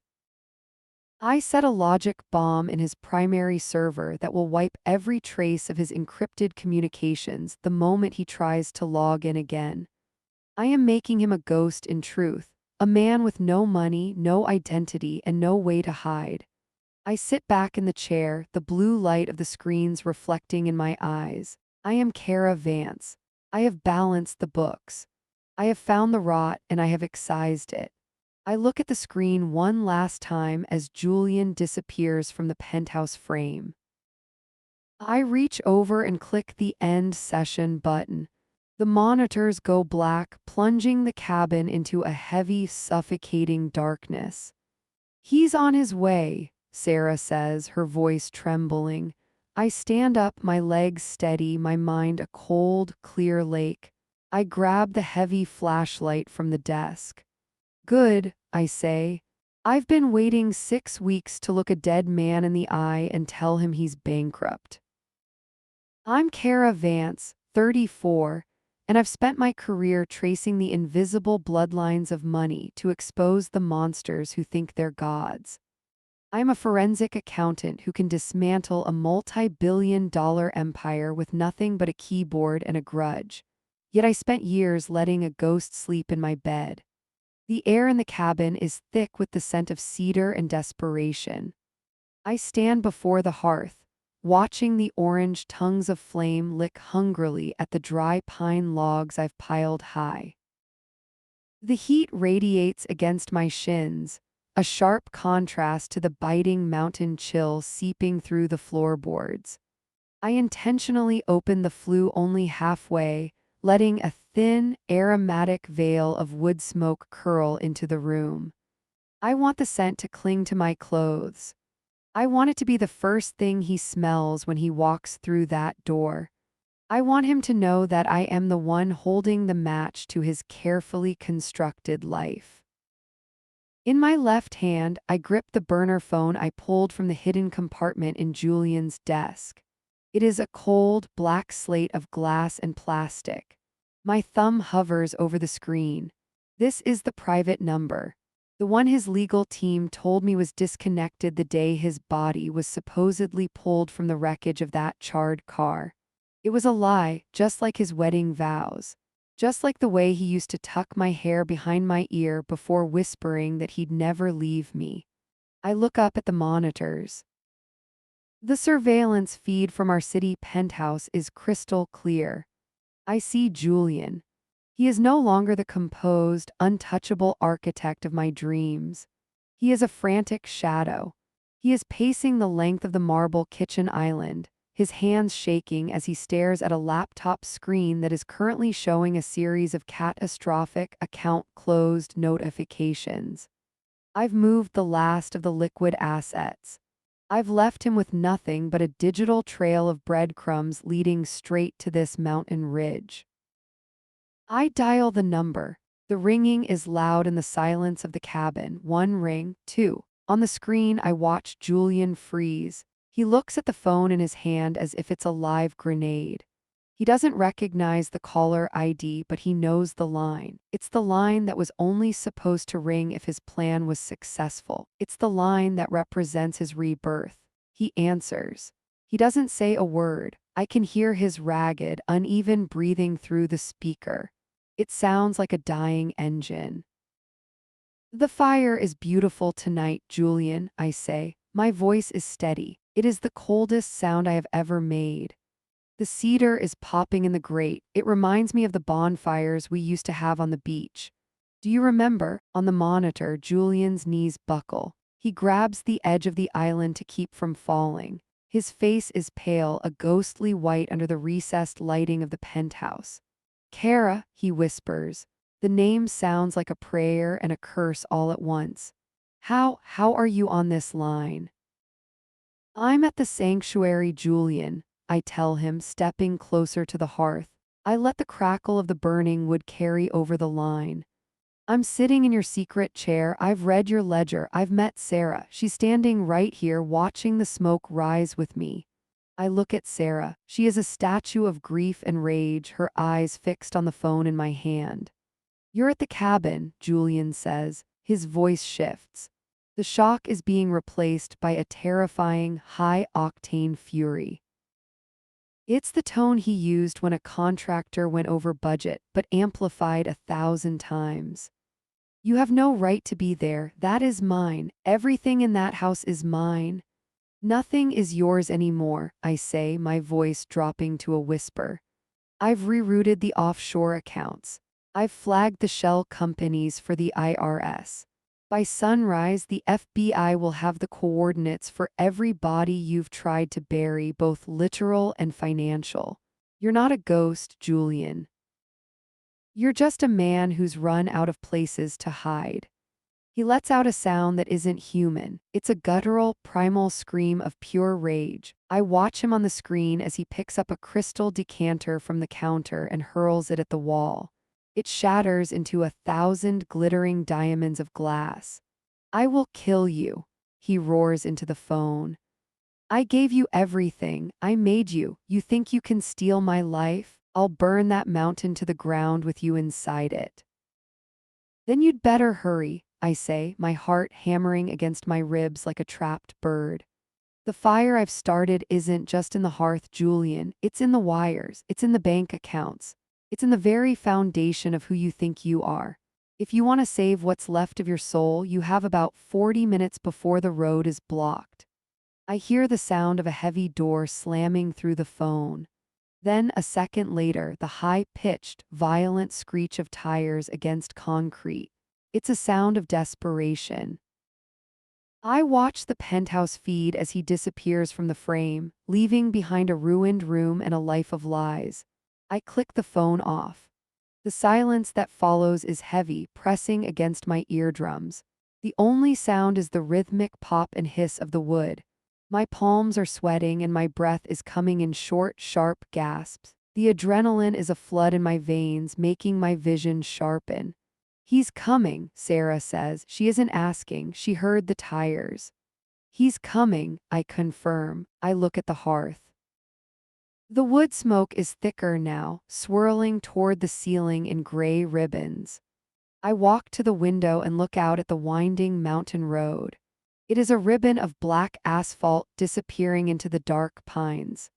I set a logic bomb in his primary server that will wipe every trace of his encrypted communications the moment he tries to log in again. I am making him a ghost in truth. A man with no money, no identity, and no way to hide. I sit back in the chair, the blue light of the screens reflecting in my eyes. I am Kara Vance. I have balanced the books. I have found the rot and I have excised it. I look at the screen one last time as Julian disappears from the penthouse frame. I reach over and click the end session button. The monitors go black, plunging the cabin into a heavy, suffocating darkness. He's on his way, Sarah says, her voice trembling. I stand up, my legs steady, my mind a cold, clear lake. I grab the heavy flashlight from the desk. Good, I say. I've been waiting 6 weeks to look a dead man in the eye and tell him he's bankrupt. I'm Kara Vance, 34. And I've spent my career tracing the invisible bloodlines of money to expose the monsters who think they're gods. I'm a forensic accountant who can dismantle a multi-billion-dollar empire with nothing but a keyboard and a grudge. Yet I spent years letting a ghost sleep in my bed. The air in the cabin is thick with the scent of cedar and desperation. I stand before the hearth, watching the orange tongues of flame lick hungrily at the dry pine logs I've piled high. The heat radiates against my shins, a sharp contrast to the biting mountain chill seeping through the floorboards. I intentionally open the flue only halfway, letting a thin, aromatic veil of wood smoke curl into the room. I want the scent to cling to my clothes. I want it to be the first thing he smells when he walks through that door. I want him to know that I am the one holding the match to his carefully constructed life. In my left hand, I grip the burner phone I pulled from the hidden compartment in Julian's desk. It is a cold, black slate of glass and plastic. My thumb hovers over the screen. This is the private number. The one his legal team told me was disconnected the day his body was supposedly pulled from the wreckage of that charred car. It was a lie, just like his wedding vows. Just like the way he used to tuck my hair behind my ear before whispering that he'd never leave me. I look up at the monitors. The surveillance feed from our city penthouse is crystal clear. I see Julian. He is no longer the composed, untouchable architect of my dreams. He is a frantic shadow. He is pacing the length of the marble kitchen island, his hands shaking as he stares at a laptop screen that is currently showing a series of catastrophic account closed notifications. I've moved the last of the liquid assets. I've left him with nothing but a digital trail of breadcrumbs leading straight to this mountain ridge. I dial the number. The ringing is loud in the silence of the cabin. One ring, two. On the screen, I watch Julian freeze. He looks at the phone in his hand as if it's a live grenade. He doesn't recognize the caller ID, but he knows the line. It's the line that was only supposed to ring if his plan was successful. It's the line that represents his rebirth. He answers. He doesn't say a word. I can hear his ragged, uneven breathing through the speaker. It sounds like a dying engine. "The fire is beautiful tonight, Julian," I say. My voice is steady. It is the coldest sound I have ever made. The cedar is popping in the grate. It reminds me of the bonfires we used to have on the beach. Do you remember? On the monitor, Julian's knees buckle. He grabs the edge of the island to keep from falling. His face is pale, a ghostly white under the recessed lighting of the penthouse. "Kara," he whispers. The name sounds like a prayer and a curse all at once. How are you on this line?" "I'm at the sanctuary, Julian," I tell him, stepping closer to the hearth. I let the crackle of the burning wood carry over the line. "I'm sitting in your secret chair. I've read your ledger. I've met Sarah. She's standing right here watching the smoke rise with me." I look at Sarah. She is a statue of grief and rage, her eyes fixed on the phone in my hand. "You're at the cabin," Julian says. His voice shifts. The shock is being replaced by a terrifying, high-octane fury. It's the tone he used when a contractor went over budget, but amplified 1,000 times. "You have no right to be there. That is mine. Everything in that house is mine." "Nothing is yours anymore," I say, my voice dropping to a whisper. "I've rerouted the offshore accounts. I've flagged the shell companies for the IRS. By sunrise, the FBI will have the coordinates for every body you've tried to bury, both literal and financial. You're not a ghost, Julian. You're just a man who's run out of places to hide." He lets out a sound that isn't human. It's a guttural, primal scream of pure rage. I watch him on the screen as he picks up a crystal decanter from the counter and hurls it at the wall. It shatters into 1,000 glittering diamonds of glass. "I will kill you," he roars into the phone. "I gave you everything. I made you. You think you can steal my life? I'll burn that mountain to the ground with you inside it." "Then you'd better hurry," I say, my heart hammering against my ribs like a trapped bird. "The fire I've started isn't just in the hearth, Julian. It's in the wires. It's in the bank accounts. It's in the very foundation of who you think you are." If you want to save what's left of your soul, you have about 40 minutes before the road is blocked. I hear the sound of a heavy door slamming through the phone. Then, a second later, the high-pitched, violent screech of tires against concrete. It's a sound of desperation. I watch the penthouse feed as he disappears from the frame, leaving behind a ruined room and a life of lies. I click the phone off. The silence that follows is heavy, pressing against my eardrums. The only sound is the rhythmic pop and hiss of the wood. My palms are sweating and my breath is coming in short, sharp gasps. The adrenaline is a flood in my veins, making my vision sharpen. He's coming, Sarah says. She isn't asking, she heard the tires. He's coming, I confirm. I look at the hearth. The wood smoke is thicker now, swirling toward the ceiling in gray ribbons. I walk to the window and look out at the winding mountain road. It is a ribbon of black asphalt disappearing into the dark pines.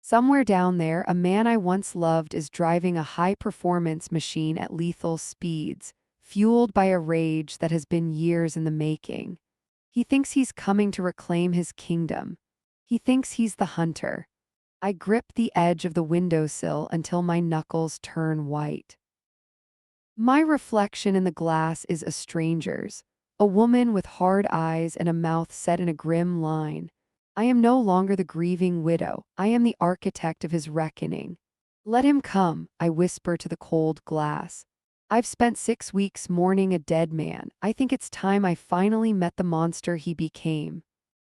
Somewhere down there, a man I once loved is driving a high-performance machine at lethal speeds, fueled by a rage that has been years in the making. He thinks he's coming to reclaim his kingdom. He thinks he's the hunter. I grip the edge of the windowsill until my knuckles turn white. My reflection in the glass is a stranger's, a woman with hard eyes and a mouth set in a grim line. I am no longer the grieving widow, I am the architect of his reckoning. Let him come, I whisper to the cold glass. I've spent 6 weeks mourning a dead man. I think it's time I finally met the monster he became.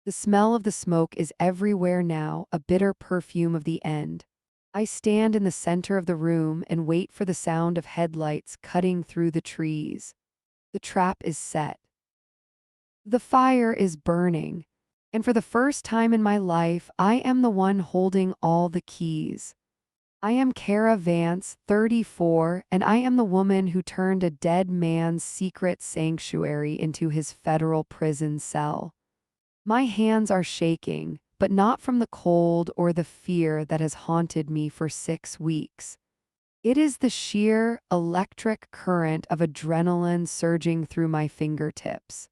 The smell of the smoke is everywhere now, a bitter perfume of the end. I stand in the center of the room and wait for the sound of headlights cutting through the trees. The trap is set. The fire is burning. And for the first time in my life, I am the one holding all the keys. I am Kara Vance, 34, and I am the woman who turned a dead man's secret sanctuary into his federal prison cell. My hands are shaking, but not from the cold or the fear that has haunted me for 6 weeks. It is the sheer, electric current of adrenaline surging through my fingertips.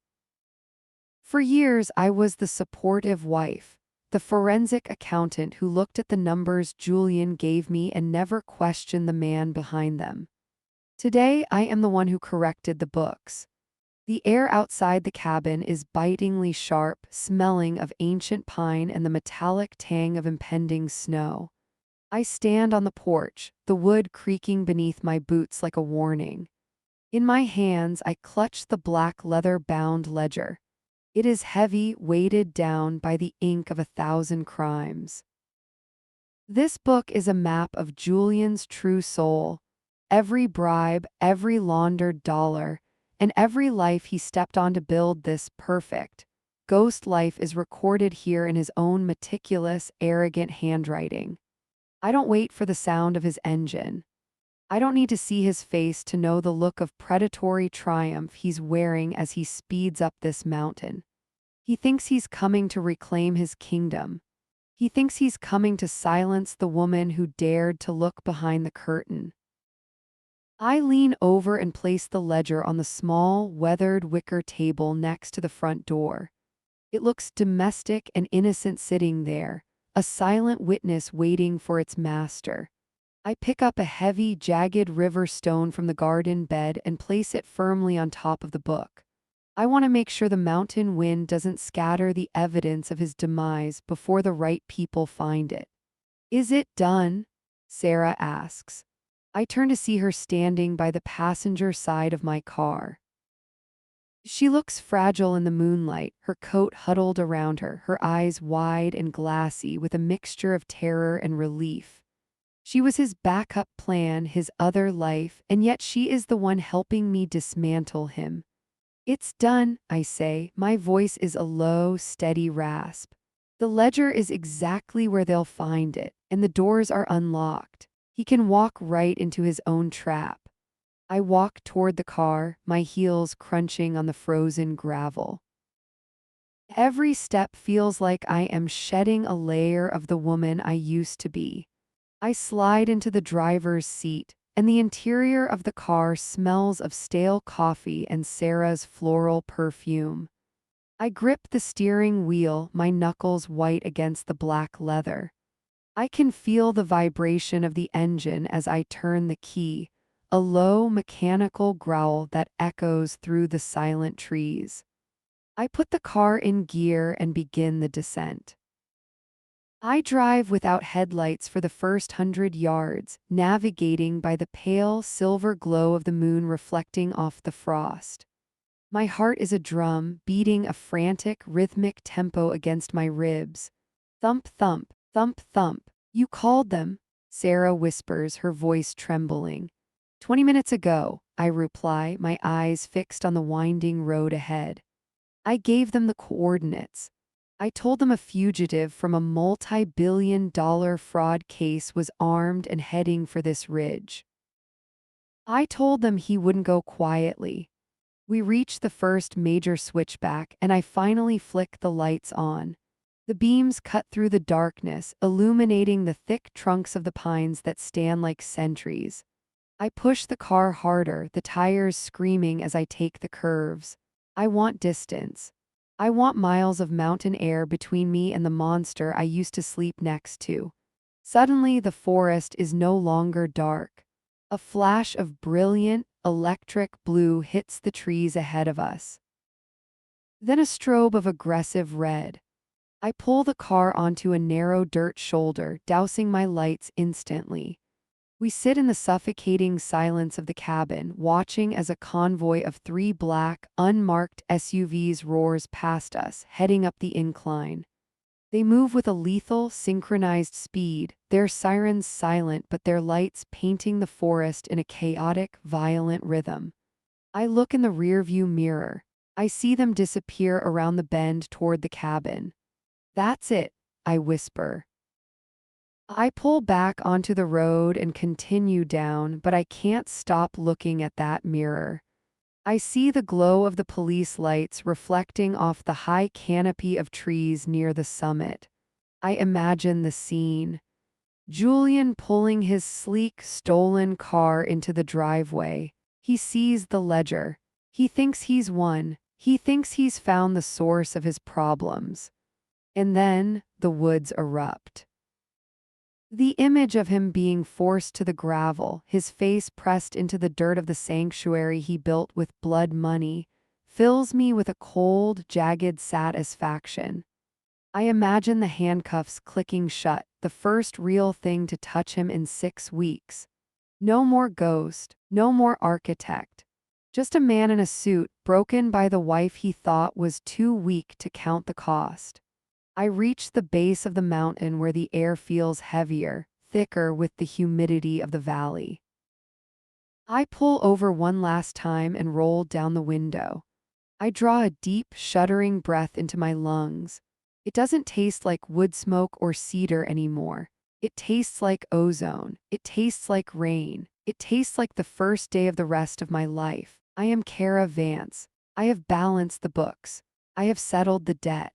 For years, I was the supportive wife, the forensic accountant who looked at the numbers Julian gave me and never questioned the man behind them. Today, I am the one who corrected the books. The air outside the cabin is bitingly sharp, smelling of ancient pine and the metallic tang of impending snow. I stand on the porch, the wood creaking beneath my boots like a warning. In my hands, I clutch the black leather-bound ledger. It is heavy, weighted down by the ink of 1,000 crimes. This book is a map of Julian's true soul. Every bribe, every laundered dollar, and every life he stepped on to build this perfect, ghost life is recorded here in his own meticulous, arrogant handwriting. I don't wait for the sound of his engine. I don't need to see his face to know the look of predatory triumph he's wearing as he speeds up this mountain. He thinks he's coming to reclaim his kingdom. He thinks he's coming to silence the woman who dared to look behind the curtain. I lean over and place the ledger on the small, weathered wicker table next to the front door. It looks domestic and innocent sitting there, a silent witness waiting for its master. I pick up a heavy, jagged river stone from the garden bed and place it firmly on top of the book. I want to make sure the mountain wind doesn't scatter the evidence of his demise before the right people find it. "Is it done?" Sarah asks. I turn to see her standing by the passenger side of my car. She looks fragile in the moonlight, her coat huddled around her, her eyes wide and glassy with a mixture of terror and relief. She was his backup plan, his other life, and yet she is the one helping me dismantle him. "It's done," I say. My voice is a low, steady rasp. The ledger is exactly where they'll find it, and the doors are unlocked. He can walk right into his own trap. I walk toward the car, my heels crunching on the frozen gravel. Every step feels like I am shedding a layer of the woman I used to be. I slide into the driver's seat, and the interior of the car smells of stale coffee and Sarah's floral perfume. I grip the steering wheel, my knuckles white against the black leather. I can feel the vibration of the engine as I turn the key, a low mechanical growl that echoes through the silent trees. I put the car in gear and begin the descent. I drive without headlights for the first 100 yards, navigating by the pale silver glow of the moon reflecting off the frost. My heart is a drum, beating a frantic, rhythmic tempo against my ribs. Thump, thump, thump, thump. You called them, Sarah whispers, her voice trembling. 20 minutes ago, I reply, my eyes fixed on the winding road ahead. I gave them the coordinates. I told them a fugitive from a multi-billion-dollar fraud case was armed and heading for this ridge. I told them he wouldn't go quietly. We reached the first major switchback, and I finally flicked the lights on. The beams cut through the darkness, illuminating the thick trunks of the pines that stand like sentries. I push the car harder, the tires screaming as I take the curves. I want distance. I want miles of mountain air between me and the monster I used to sleep next to. Suddenly, the forest is no longer dark. A flash of brilliant, electric blue hits the trees ahead of us. Then a strobe of aggressive red. I pull the car onto a narrow dirt shoulder, dousing my lights instantly. We sit in the suffocating silence of the cabin, watching as a convoy of 3 black, unmarked SUVs roars past us, heading up the incline. They move with a lethal, synchronized speed, their sirens silent but their lights painting the forest in a chaotic, violent rhythm. I look in the rearview mirror. I see them disappear around the bend toward the cabin. That's it, I whisper. I pull back onto the road and continue down, but I can't stop looking at that mirror. I see the glow of the police lights reflecting off the high canopy of trees near the summit. I imagine the scene. Julian pulling his sleek, stolen car into the driveway. He sees the ledger. He thinks he's won. He thinks he's found the source of his problems. And then the woods erupt. The image of him being forced to the gravel, his face pressed into the dirt of the sanctuary he built with blood money, fills me with a cold, jagged satisfaction. I imagine the handcuffs clicking shut, the first real thing to touch him in 6 weeks. No more ghost, no more architect. Just a man in a suit, broken by the wife he thought was too weak to count the cost. I reach the base of the mountain where the air feels heavier, thicker with the humidity of the valley. I pull over one last time and roll down the window. I draw a deep, shuddering breath into my lungs. It doesn't taste like wood smoke or cedar anymore. It tastes like ozone. It tastes like rain. It tastes like the first day of the rest of my life. I am Kara Vance. I have balanced the books. I have settled the debt.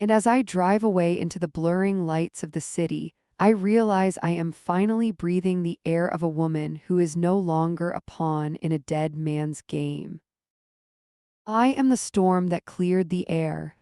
And as I drive away into the blurring lights of the city, I realize I am finally breathing the air of a woman who is no longer a pawn in a dead man's game. I am the storm that cleared the air,